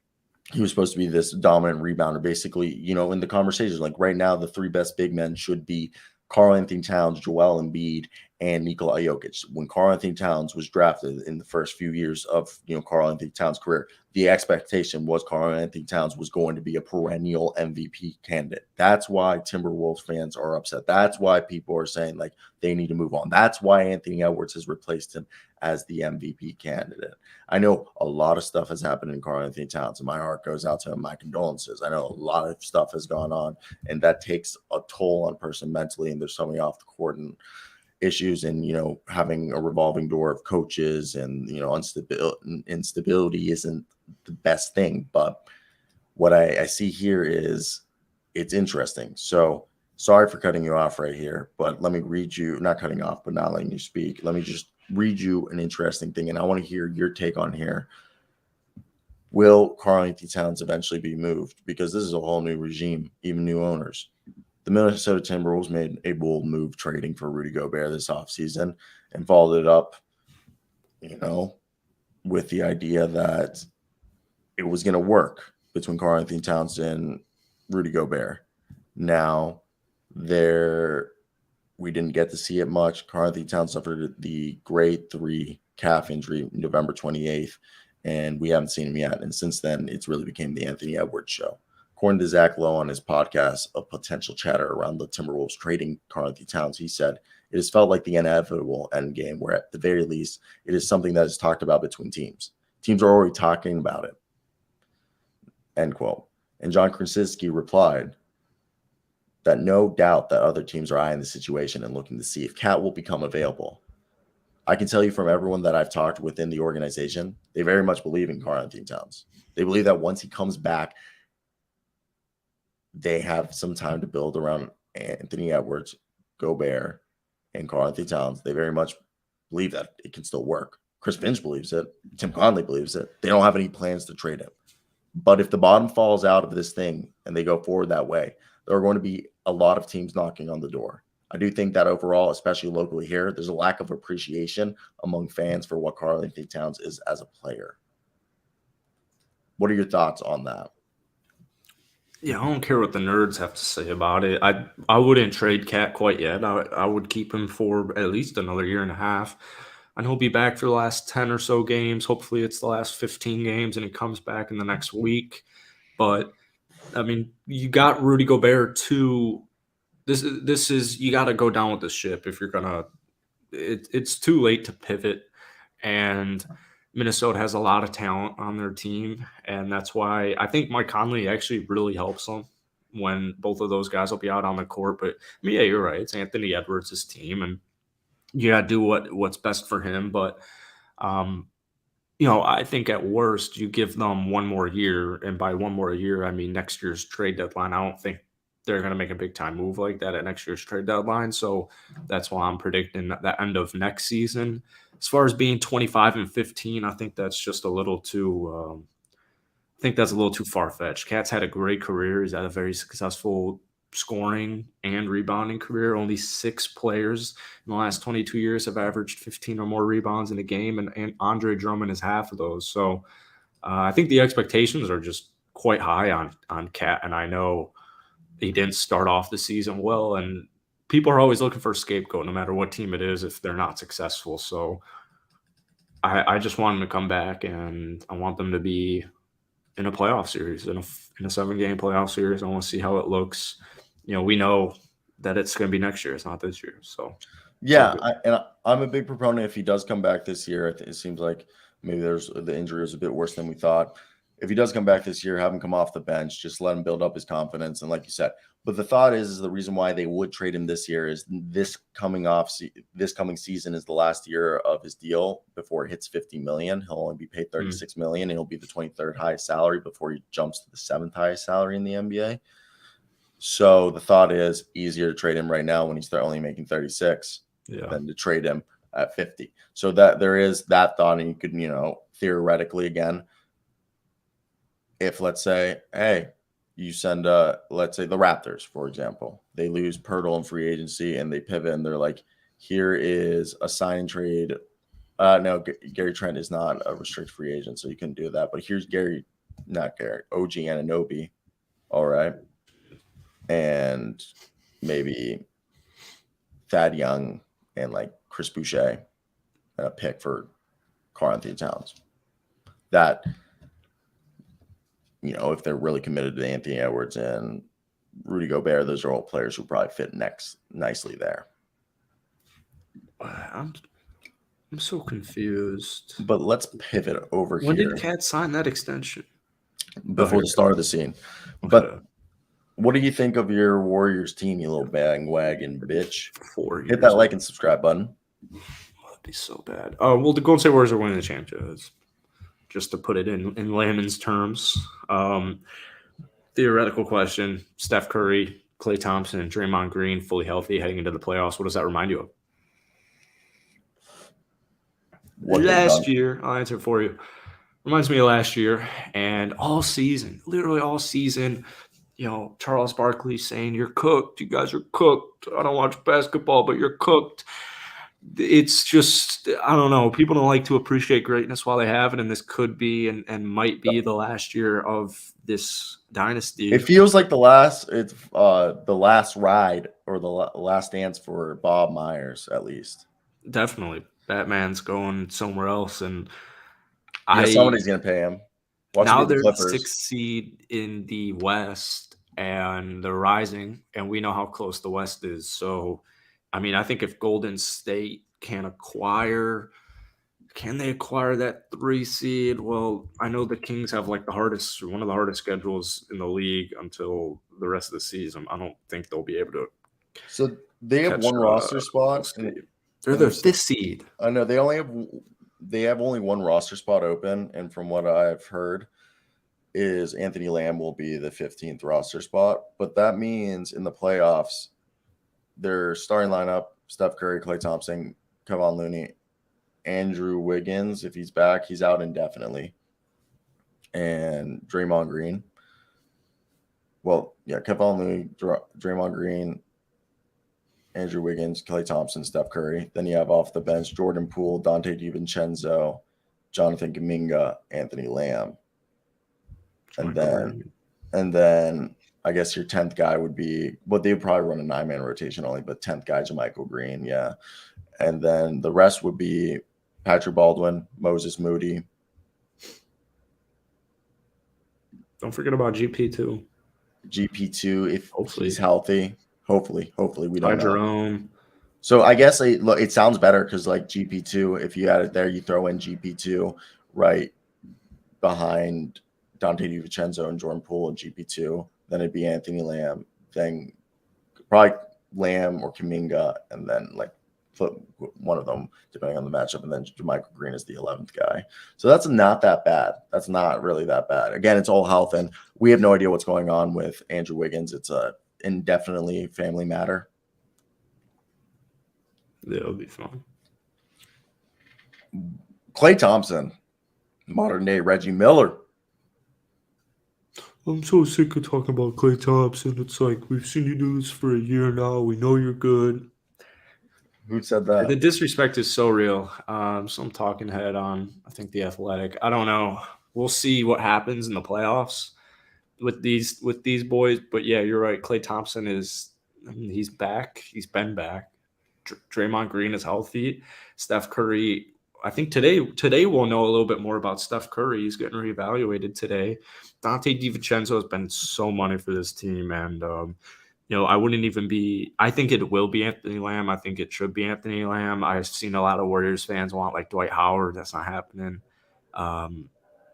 he was supposed to be this dominant rebounder. Basically, in the conversations, like right now, the three best big men should be Karl-Anthony Towns, Joel Embiid, and Nikola Jokic. When Karl-Anthony Towns was drafted in the first few years of Karl-Anthony Towns' career, the expectation was Karl-Anthony Towns was going to be a perennial MVP candidate. That's why Timberwolves fans are upset. That's why people are saying like they need to move on. That's why Anthony Edwards has replaced him as the MVP candidate. I know a lot of stuff has happened in Karl-Anthony Towns, and my heart goes out to him. My condolences. I know a lot of stuff has gone on, and that takes a toll on a person mentally, and there's so many off the court and issues, and having a revolving door of coaches and instability isn't the best thing. But what I see here is it's interesting. So sorry for cutting you off right here, but let me read you, not cutting off, but not letting you speak. Let me just read you an interesting thing, and I want to hear your take on here. Will Karl-Anthony Towns eventually be moved? Because this is a whole new regime, even new owners. The Minnesota Timberwolves made a bold move trading for Rudy Gobert this offseason and followed it up, with the idea that it was going to work between Karl-Anthony Towns and Rudy Gobert. Now, we didn't get to see it much. Karl-Anthony Towns suffered the grade 3 calf injury November 28th, and we haven't seen him yet. And since then, it's really became the Anthony Edwards show. According to Zach Lowe on his podcast, a potential chatter around the Timberwolves trading Karl-Anthony Towns, he said, It has felt like the inevitable end game, where at the very least, it is something that is talked about between teams. Teams are already talking about it. End quote. And John Krasinski replied that no doubt that other teams are eyeing the situation and looking to see if KAT will become available. I can tell you from everyone that I've talked within the organization, they very much believe in Karl-Anthony Towns. They believe that once he comes back, they have some time to build around Anthony Edwards, Gobert, and Karl-Anthony Towns. They very much believe that it can still work. Chris Finch believes it. Tim Conley believes it. They don't have any plans to trade him. But if the bottom falls out of this thing and they go forward that way, there are going to be a lot of teams knocking on the door. I do think that overall, especially locally here, there's a lack of appreciation among fans for what Karl-Anthony Towns is as a player. What are your thoughts on that? Yeah, I don't care what the nerds have to say about it. I wouldn't trade KAT quite yet. I would keep him for at least another year and a half. And he'll be back for the last 10 or so games. Hopefully it's the last 15 games and he comes back in the next week. But, I mean, you got Rudy Gobert too. This is you got to go down with the ship if you're going to – it's too late to pivot. And Minnesota has a lot of talent on their team, and that's why I think Mike Conley actually really helps them when both of those guys will be out on the court. But, I mean, yeah, you're right. It's Anthony Edwards' team, and you got to do what's best for him. But, I think at worst you give them one more year, and by one more year, I mean next year's trade deadline. I don't think they're going to make a big-time move like that at next year's trade deadline, so that's why I'm predicting the end of next season. As far as being 25-15, I think that's just a little too far-fetched. KAT's had a great career. He's had a very successful scoring and rebounding career. Only 6 players in the last 22 years have averaged 15 or more rebounds in a game, and Andre Drummond is half of those. So I think the expectations are just quite high on KAT, and I know he didn't start off the season well, and people are always looking for a scapegoat no matter what team it is if they're not successful. So I just want them to come back, and I want them to be in a playoff series, in a 7-game playoff series. I want to see how it looks. We know that it's going to be next year. It's not this year. So yeah, I'm a big proponent. If he does come back this year, it seems like maybe the injury is a bit worse than we thought. If he does come back this year, have him come off the bench, just let him build up his confidence. And like you said, but the thought is the reason why they would trade him this year is this coming season is the last year of his deal before it hits $50 million. He'll only be paid $36 million, and he'll be the 23rd highest salary before he jumps to the 7th highest salary in the NBA. So the thought is easier to trade him right now when he's only making 36 than to trade him at 50. So that there is that thought, and you could, theoretically again, if let's say, hey, you send let's say the Raptors, for example, they lose Poeltl in free agency and they pivot and they're like, here is a sign and trade. No, Gary Trent is not a restricted free agent, so you couldn't do that. But here's OG Anunoby. All right. And maybe Thad Young and like Chris Boucher and a pick for Karl-Anthony Towns. That, if they're really committed to Anthony Edwards and Rudy Gobert, those are all players who probably fit nicely there. I'm so confused. But let's pivot over here. When did KAT sign that extension? Before the start of the season. Okay. But what do you think of your Warriors team, you little bandwagon bitch? 4 years. Hit that like and subscribe button. That'd be so bad. Well, the Golden State Warriors are winning the championship. Just to put it in layman's terms. Theoretical question: Steph Curry, Klay Thompson, and Draymond Green fully healthy heading into the playoffs. What does that remind you of? Last year, I'll answer it for you. Reminds me of last year, and literally all season, Charles Barkley saying, "You're cooked. You guys are cooked. I don't watch basketball, but you're cooked." It's just, I don't know. People don't like to appreciate greatness while they have it, and this could be and might be the last year of this dynasty. It feels like the last ride or the last dance for Bob Myers, at least. Definitely, Batman's going somewhere else, and somebody's gonna pay him. Now they're the 6th seed in the West, and they're rising, and we know how close the West is. So I mean, I think if Golden State can they acquire that 3 seed? Well, I know the Kings have like one of the hardest schedules in the league until the rest of the season. I don't think they'll be able to So they have catch one roster Golden spot. State. They're the 5th seed. I know they have only one roster spot open, and from what I've heard, is Anthony Lamb will be the 15th roster spot. But that means in the playoffs, their starting lineup: Steph Curry, Klay Thompson, Kevon Looney, Andrew Wiggins. If he's back, he's out indefinitely, and Draymond Green. Well, yeah, Kevon Looney, Draymond Green, Andrew Wiggins, Klay Thompson, Steph Curry. Then you have off the bench Jordan Poole, Dante DiVincenzo, Jonathan Kuminga, Anthony Lamb. And then I guess your 10th guy would be, well, they would probably run a 9-man rotation only, but 10th guy, JaMychal Green, yeah. And then the rest would be Patrick Baldwin, Moses Moody. Don't forget about GP2. GP2, if he's healthy. Hopefully, we don't know. Jerome. So I guess it sounds better because like GP2, if you had it there, you throw in GP2 right behind Dante DiVincenzo and Jordan Poole and GP2. Then it'd be Anthony Lamb, then probably Lamb or Kuminga, and then like flip one of them depending on the matchup, and then JaMychal Green is the 11th guy. So that's not that bad. That's not really that bad. Again, it's all health, and we have no idea what's going on with Andrew Wiggins. It's a indefinitely family matter. Yeah, it'll be fun. Klay Thompson, modern day Reggie Miller. I'm so sick of talking about Klay Thompson. It's like, we've seen you do this for a year now. We know you're good. Who said that? The disrespect is so real. Some talking head on, I think, The Athletic. I don't know. We'll see what happens in the playoffs with these boys. But yeah, you're right. Klay Thompson he's back. He's been back. Draymond Green is healthy. Steph Curry, I think today we'll know a little bit more about Steph Curry. He's getting reevaluated today. Dante DiVincenzo has been so money for this team, and I wouldn't even be. I think it will be Anthony Lamb. I think it should be Anthony Lamb. I've seen a lot of Warriors fans want like Dwight Howard. That's not happening.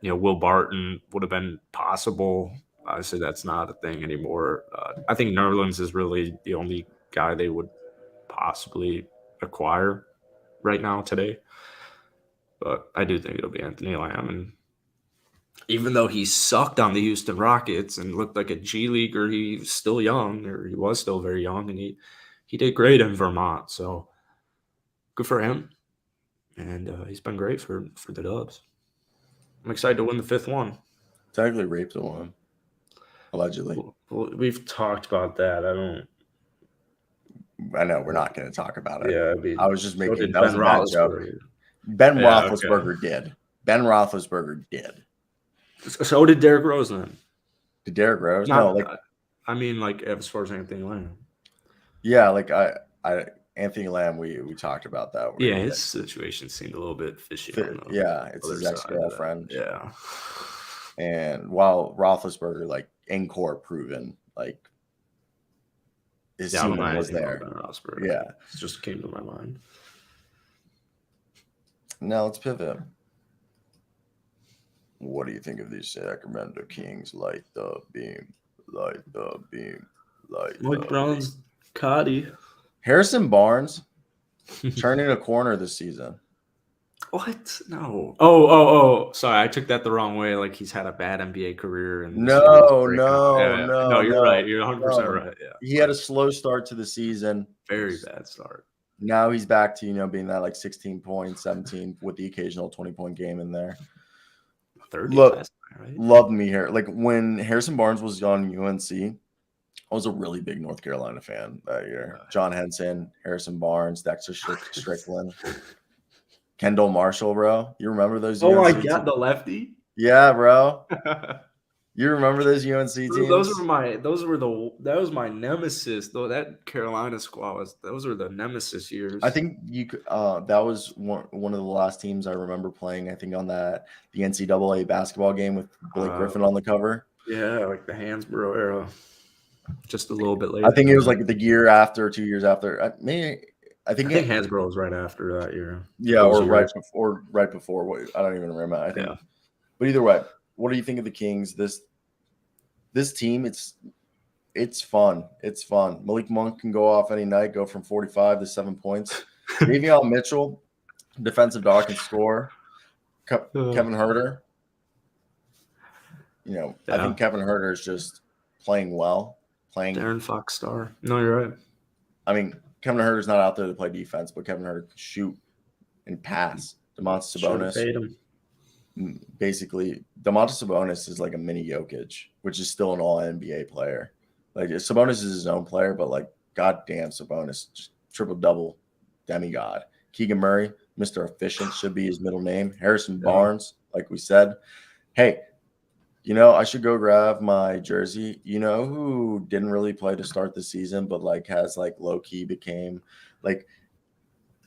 Will Barton would have been possible. Obviously, that's not a thing anymore. I think Nerlens is really the only guy they would possibly acquire right now today. But I do think it'll be Anthony Lamb. And even though he sucked on the Houston Rockets and looked like a G Leaguer, he's still young, or he was still very young, and he did great in Vermont. So good for him. And he's been great for the Dubs. I'm excited to win the 5th one. Technically raped the one. Allegedly. Well, we've talked about that. I know we're not going to talk about it. Yeah, I was just making that was a bad joke. Ben Roethlisberger did. Ben Roethlisberger did. So did Derrick Rose then. Did Derrick Rose? I mean, like as far as Anthony Lamb. Yeah, like I Anthony Lamb, we talked about that. Yeah, his situation seemed a little bit fishy. Yeah, it's his ex-girlfriend. Yeah. And while Roethlisberger, like in court proven, like his semen was there. Yeah, it just came to my mind. Now let's pivot. What do you think of these Sacramento Kings? Light the beam, light the beam, light. Mike Brown's Cotty. Harrison Barnes turning a corner this season. What? No. Oh. Sorry, I took that the wrong way. Like he's had a bad NBA career. And no. You're right. You're 100% right. Yeah. He had a slow start to the season. Very bad start. Now he's back to, being that like 16 points, 17 with the occasional 20-point game in there. 30 last night, right? Loved me here. Like when Harrison Barnes was on UNC, I was a really big North Carolina fan that year. John Henson, Harrison Barnes, Dexter Strickland, Kendall Marshall, bro. You remember those? Oh my God, the lefty. Yeah, bro. You remember those UNC teams? That was my nemesis. Though that Carolina squad those were the nemesis years. I think that was one of the last teams I remember playing. I think on the NCAA basketball game with Blake Griffin on the cover. Yeah, like the Hansborough era. just a little bit later. I think it was like the year after, 2 years after. I think Hasbro was right after that year. Yeah, Those or years. right before. I don't even remember. I think. Yeah. But either way, what do you think of the Kings? This team, it's fun. It's fun. Malik Monk can go off any night, go from 45 to 7 points. Davion Mitchell, defensive dog, can score. Kevin Huerter, I think Kevin Huerter is just playing well. Darren Fox star. No, you're right. I mean, Kevin Huerter's not out there to play defense, but Kevin Huerter can shoot and pass. Domantas Sabonis. Basically, Domantas Sabonis is like a mini Jokic, which is still an all NBA player. Like Sabonis is his own player, but like goddamn Sabonis, just triple-double demigod. Keegan Murray, Mr. Efficient should be his middle name. Harrison Barnes, like we said. Hey, I should go grab my jersey. You know who didn't really play to start the season, but like has like low-key became like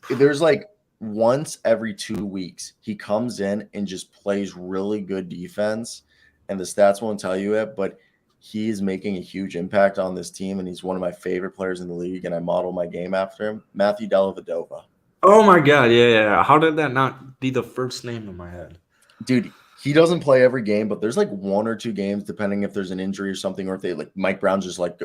there's like once every 2 weeks he comes in and just plays really good defense, and the stats won't tell you it, but he is making a huge impact on this team, and he's one of my favorite players in the league, and I model my game after him. Matthew Dellavedova. Oh my god, yeah. How did that not be the first name in my head? Dude, he doesn't play every game, but there's like 1 or 2 games, depending if there's an injury or something, or if they like Mike Brown's just like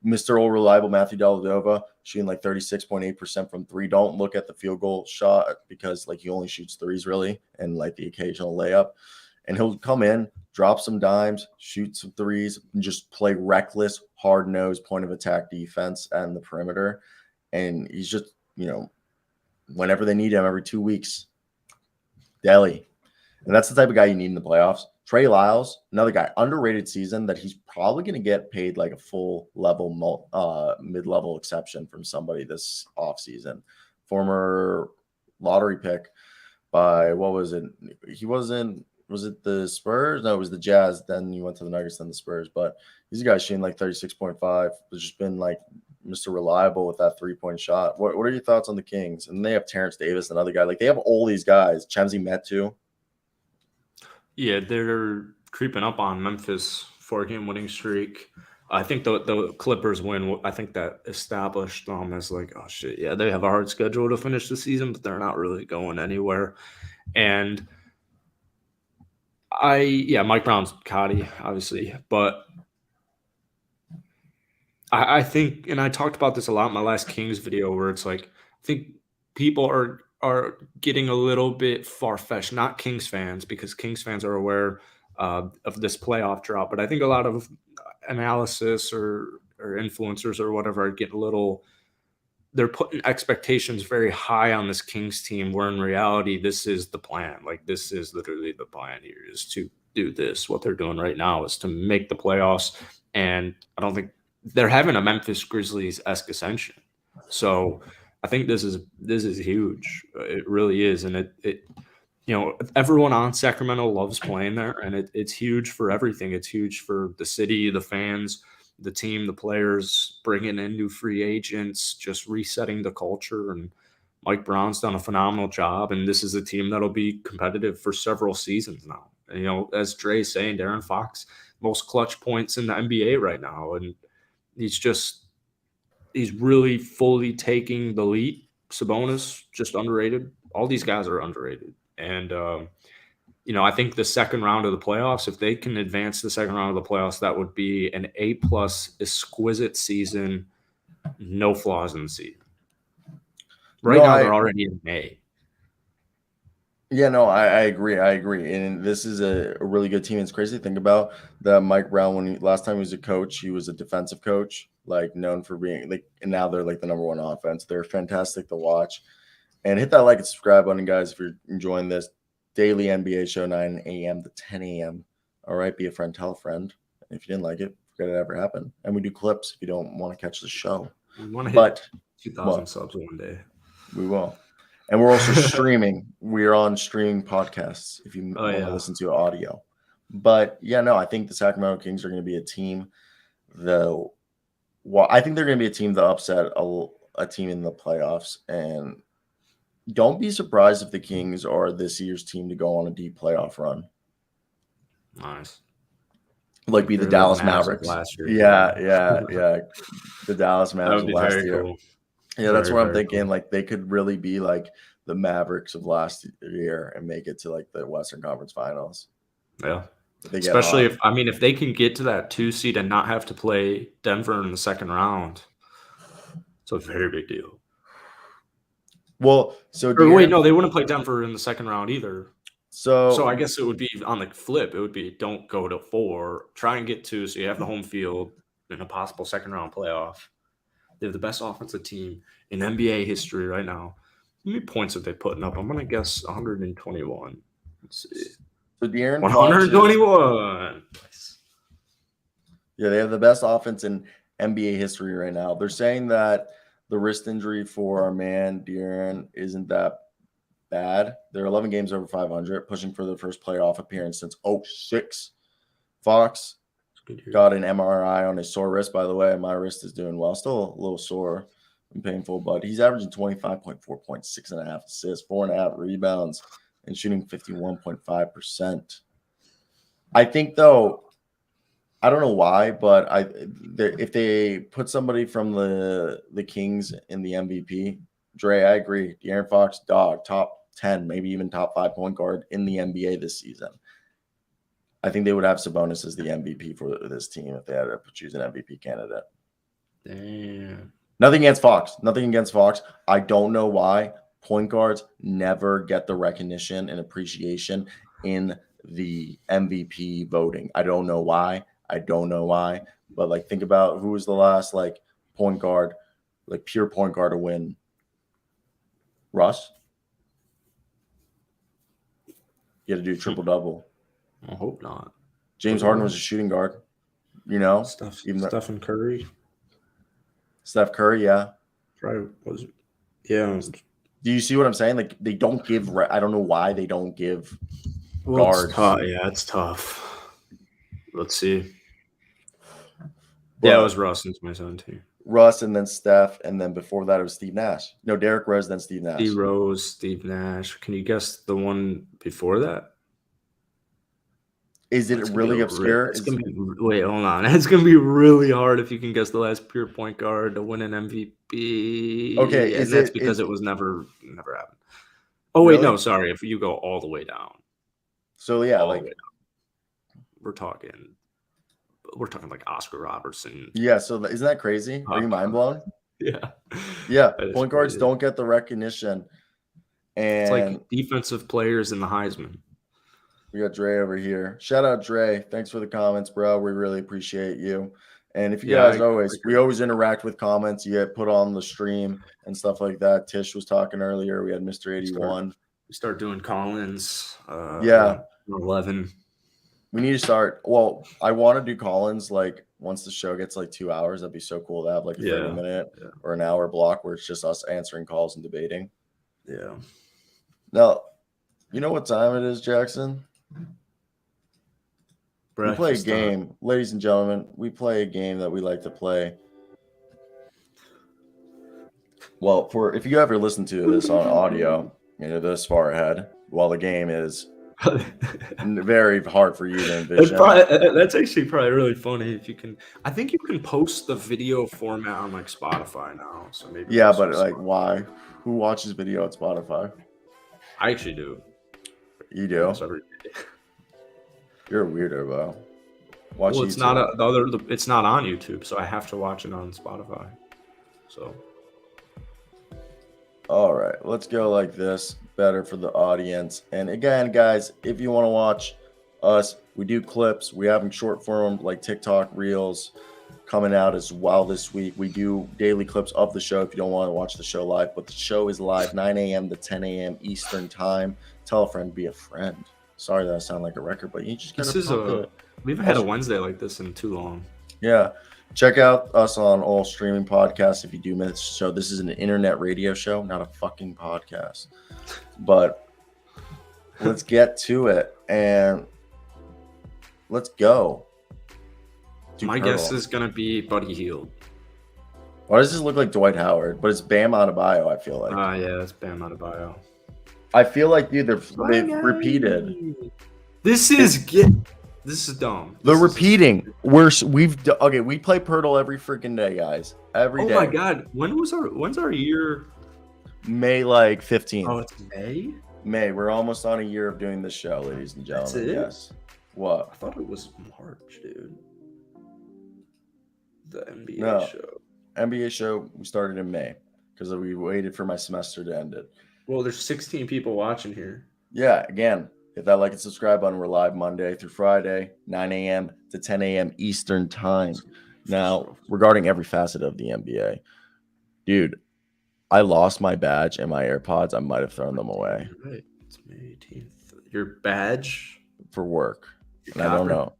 Mr. All Reliable Matthew Dellavedova shooting like 36.8% from 3. Don't look at the field goal shot because like he only shoots 3s really, and like the occasional layup. And he'll come in, drop some dimes, shoot some 3s, and just play reckless, hard-nosed point of attack defense and the perimeter. And he's just, whenever they need him every 2 weeks, Delly. And that's the type of guy you need in the playoffs. Trey Lyles, another guy, underrated season that he's probably going to get paid like a full level, mid-level exception from somebody this offseason. Former lottery pick by, what was it? Was it the Spurs? No, it was the Jazz. Then you went to the Nuggets, then the Spurs. But these guys shooting like 36.5. It's just been like Mr. Reliable with that 3-point shot. What are your thoughts on the Kings? And they have Terrence Davis, another guy. Like they have all these guys. Chemsy Metu. Yeah, they're creeping up on Memphis 4-game winning streak. I think the Clippers win. I think that established them as like, oh shit, yeah, they have a hard schedule to finish the season, but they're not really going anywhere. And Mike Brown's Cotty, obviously, but I think, and I talked about this a lot in my last Kings video, where it's like I think people are getting a little bit far-fetched, not Kings fans, because Kings fans are aware of this playoff drought, but I think a lot of analysis or influencers or whatever are getting a little, they're putting expectations very high on this Kings team, where in reality, this is the plan. Like this is literally the plan here, is to do this. What they're doing right now is to make the playoffs. And I don't think they're having a Memphis Grizzlies-esque ascension. So I think this is huge. It really is. And it everyone on Sacramento loves playing there, and it's huge for everything. It's huge for the city, the fans, the team, the players, bringing in new free agents, just resetting the culture. And Mike Brown's done a phenomenal job, and this is a team that'll be competitive for several seasons now. And, as Dre's saying, Darren Fox, most clutch points in the NBA right now, and he's really fully taking the lead. Sabonis, just underrated. All these guys are underrated. And, I think the second round of the playoffs, if they can advance the second round of the playoffs, that would be an A+ exquisite season, no flaws in the season. Right now, they're already in May. Yeah, no, I agree. And this is a really good team. It's crazy to think about that Mike Brown, last time he was a coach, he was a defensive coach, like known for being like, and now they're like the number 1 offense. They're fantastic to watch. And hit that like and subscribe button, guys, if you're enjoying this daily NBA show, 9 a.m. to 10 a.m. All right, be a friend, tell a friend. And if you didn't like it, forget it ever happened. And we do clips if you don't want to catch the show. We want to hit 2,000 subs one day. We will. And we're also streaming. We're on streaming podcasts if you want to listen to audio. But, yeah, no, I think the Sacramento Kings are going to be a team I think they're going to be a team that upset a team in the playoffs. And don't be surprised if the Kings are this year's team to go on a deep playoff run. Nice. like be the Or Dallas Mavs of Mavericks. last year. Yeah. The Dallas That Mavs would of be last very year. cool. Yeah, that's Very, what I'm very thinking. cool. Like they could really be like the Mavericks of last year and make it to like the Western Conference Finals. Yeah. If they get Especially hot. if they can get to that 2 seed and not have to play Denver in the second round. It's a very big deal. Well, so Or wait, no, they wouldn't play Denver in the second round either. So I guess it would be on the flip. It would be don't go to 4, try and get 2, so you have the home field in a possible second round playoff. They have the best offensive team in NBA history right now. How many points are they putting up? I'm gonna guess 121. Let's see. So De'Aaron 121. Fox yeah, they have the best offense in NBA history right now. They're saying that the wrist injury for our man De'Aaron isn't that bad. They're 11 games over 500, pushing for their first playoff appearance since 06. Fox got an MRI on his sore wrist, by the way. My wrist is doing well. Still a little sore and painful, but he's averaging 25.4 points, 6.5 assists, 4.5 rebounds, and shooting 51.5%. I think, though, I don't know why, but if they put somebody from the Kings in the MVP, Dre, I agree. De'Aaron Fox, dog, top 10, maybe even top 5 point guard in the NBA this season. I think they would have Sabonis as the MVP for this team if they had to choose an MVP candidate. Damn. Nothing against Fox. Nothing against Fox. I don't know why point guards never get the recognition and appreciation in the MVP voting. I don't know why. But like, think about who was the last like point guard, like pure point guard to win. Russ. You had to do triple double. I hope not. James Harden was a shooting guard. You know, Stephen Curry. Steph Curry, yeah. Probably was. Yeah. Do you see what I'm saying? Like they don't give. I don't know why they don't give guards. It's tough. Let's see. It was Russ in 2017. Russ and then Steph, and then before that it was Steve Nash. No, Derrick Rose, then Steve Nash. Steve Rose, Steve Nash. Can you guess the one before that? Is it really obscure? Wait, hold on. It's gonna be really hard if you can guess the last pure point guard to win an MVP. Okay, and that's because it was never happened. Oh wait, no, sorry. If you go all the way down. So yeah, we're talking like Oscar Robertson. Yeah, so isn't that crazy? Are you mind blown? Yeah. Yeah, point guards don't get the recognition. And it's like defensive players in the Heisman. We got Dre over here. Shout out Dre. Thanks for the comments, bro. We really appreciate you. And if you guys we always interact with comments. You get put on the stream and stuff like that. Tish was talking earlier. We had Mr. 81. We start doing call-ins. 11. We need to start. Well, I want to do call-ins like once the show gets like 2 hours. That'd be so cool to have like a 30-minute or an hour block where it's just us answering calls and debating. Yeah. Now, you know what time it is, Jackson? We play a game, ladies and gentlemen. We play a game that we like to play. Well, if you ever listen to this on audio, this far ahead, while the game is very hard for you to envision. That's actually probably really funny if you can. I think you can post the video format on like Spotify now. So maybe. Yeah, but like, why? Who watches video on Spotify? I actually do. You do? You're a weirdo, bro. Watch YouTube. It's not on YouTube, so I have to watch it on Spotify. So. All right, let's go like this. Better for the audience. And again, guys, if you want to watch us, we do clips. We have them short form like TikTok reels coming out as well this week. We do daily clips of the show if you don't want to watch the show live. But the show is live 9 a.m. to 10 a.m. Eastern time. Tell a friend, be a friend. Sorry that I sound like a record, but you just gotta. We haven't had a Wednesday like this in too long. Yeah. Check out us on all streaming podcasts if you do miss the show. This is an internet radio show, not a fucking podcast. But let's get to it and let's go. My guess is gonna be Buddy Hield. Why does this look like Dwight Howard? But it's Bam Adebayo, I feel like. Yeah, it's Bam Adebayo. I feel like, dude, they've repeated. This is This is dumb. They're This is- repeating. We play Poeltl every freaking day, guys. Every day. Oh my god, when's our year? May like 15th. Oh, it's May? May. We're almost on a year of doing this show, ladies and That's gentlemen. it? Yes. What? I thought it was March, dude. The NBA No. show. NBA show, we started in May because we waited for my semester to end it. Well, there's 16 people watching here. Yeah, again, hit that like and subscribe button. We're live Monday through Friday, 9 a.m. to 10 a.m. Eastern time. Now, regarding every facet of the NBA, dude, I lost my badge and my AirPods. I might have thrown them away. You're right. It's May 18th. Your badge? For work. Your And I don't copper? know.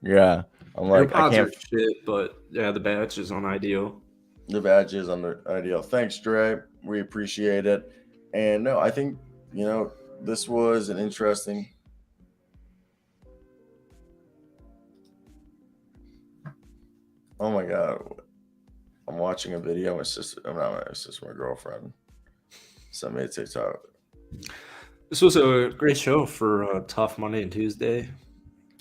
Yeah. I'm like, I AirPods can't. are shit, but yeah, the badge is unideal. The badge is under ideal. Thanks, Dre. We appreciate it. And no, I think, this was an interesting. Oh my God. I'm watching a video. My sister, my girlfriend sent me a TikTok. This was a great show for a tough Monday and Tuesday.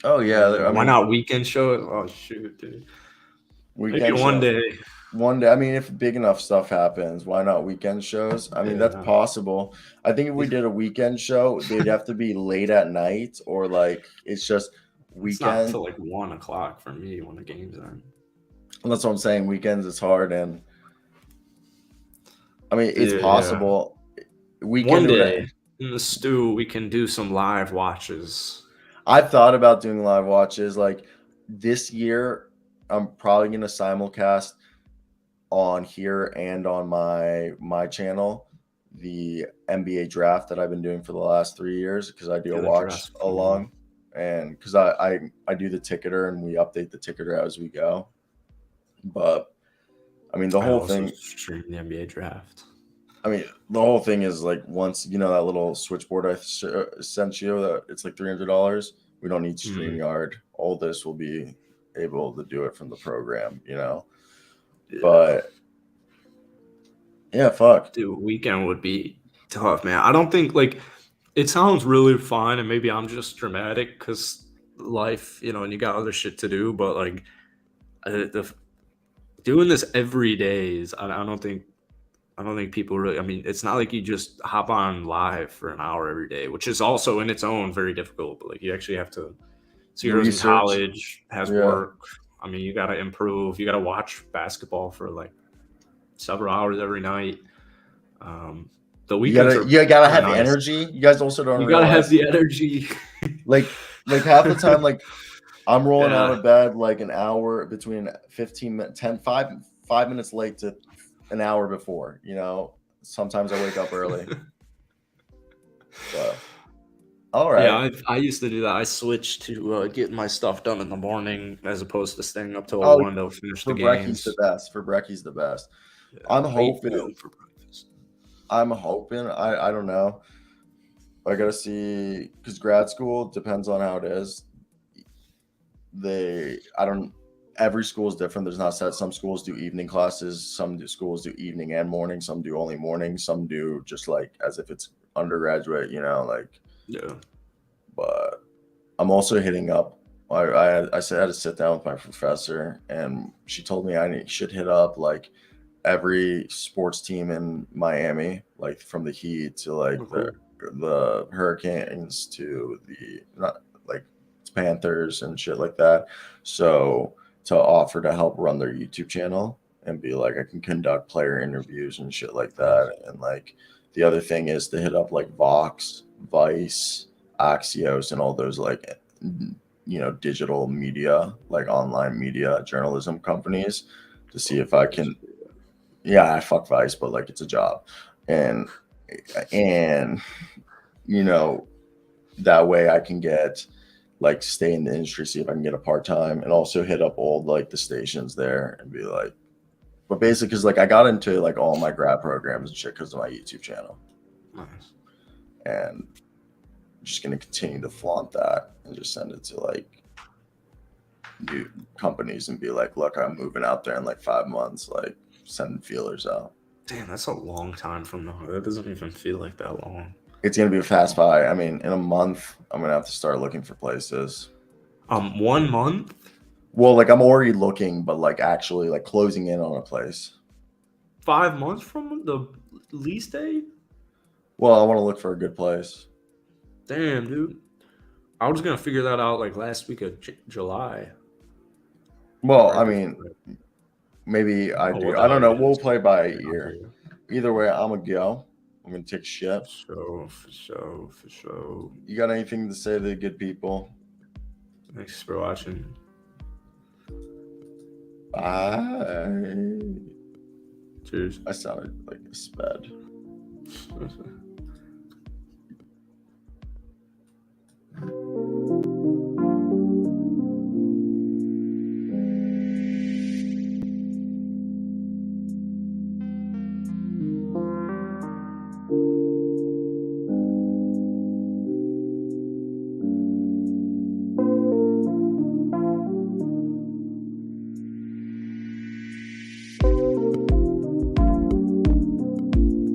Oh, yeah. Why not weekend show it? Oh, shoot, dude. Maybe one day. One day. I mean, if big enough stuff happens, why not weekend shows? I mean, that's possible. I think if we did a weekend show, they'd have to be late at night or like it's just weekend. It's not until like 1 o'clock for me when the game's on. And that's what I'm saying. Weekends is hard, and I mean it's possible. Weekend one day in the stew, we can do some live watches. I've thought about doing live watches. Like this year, I'm probably gonna simulcast on here and on my channel the NBA draft that I've been doing for the last 3 years because I do a watch along, and because I do the ticketer and we update the ticketer as we go. But I mean, the whole thing. Stream the NBA draft. I mean, the whole thing is like once that little switchboard I sent you that it's like $300. We don't need StreamYard. All this will be able to do it from the program, Yeah. But yeah, fuck. Dude, weekend would be tough, man. I don't think it sounds really fun, and maybe I'm just dramatic because life, and you got other shit to do. But doing this every day is I don't think people really. I mean, it's not like you just hop on live for an hour every day, which is also in its own very difficult. But you actually have to. So you're in college, has work. I mean, you got to improve. You got to watch basketball for several hours every night. The weekends you gotta have the energy. You guys also don't. You gotta have the energy. like half the time, I'm rolling out of bed an hour between 5 minutes late to an hour before. Sometimes I wake up early. So, all right. Yeah, I used to do that. I switched to getting my stuff done in the morning as opposed to staying up till 1 to finish the games. For Brecky's the best. Yeah, I'm hoping for breakfast. I don't know. I gotta see because grad school depends on how it is. Every school is different. There's not set. Some schools do evening classes. Some schools do evening and morning. Some do only morning. Some do just as if it's undergraduate, Yeah. But I'm also hitting up. I had to sit down with my professor, and she told me I should hit up every sports team in Miami, from the Heat to the Hurricanes to the Panthers and shit like that. So to offer to help run their YouTube channel and be I can conduct player interviews and shit like that. And the other thing is to hit up Vox, Vice, Axios, and all those digital media, online media journalism companies to see if I can. Yeah, I fuck Vice, but it's a job, and that way I can get stay in the industry, see if I can get a part-time, and also hit up all the stations there and be but basically because I got into all my grad programs and shit because of my YouTube channel. Nice. And I'm just gonna continue to flaunt that and just send it to new companies and be look, I'm moving out there in 5 months, sending feelers out. Damn, that's a long time from now. That doesn't even feel like that long. It's gonna be a fast buy. I mean, in a month, I'm gonna have to start looking for places. 1 month? Well, like I'm already looking, but like actually like closing in on a place. 5 months from the lease date? Well, I want to look for a good place. Damn, dude. I was gonna figure that out like last week of July. Well, Right I before mean, it. maybe I Oh, do. what the I hell don't are know. you doing? We'll play by Get out ear. here. Either way, I'm gonna go. I'm gonna take a shit. For sure. You got anything to say to the good people? Thanks for watching. Bye. Cheers. I sounded like a sped.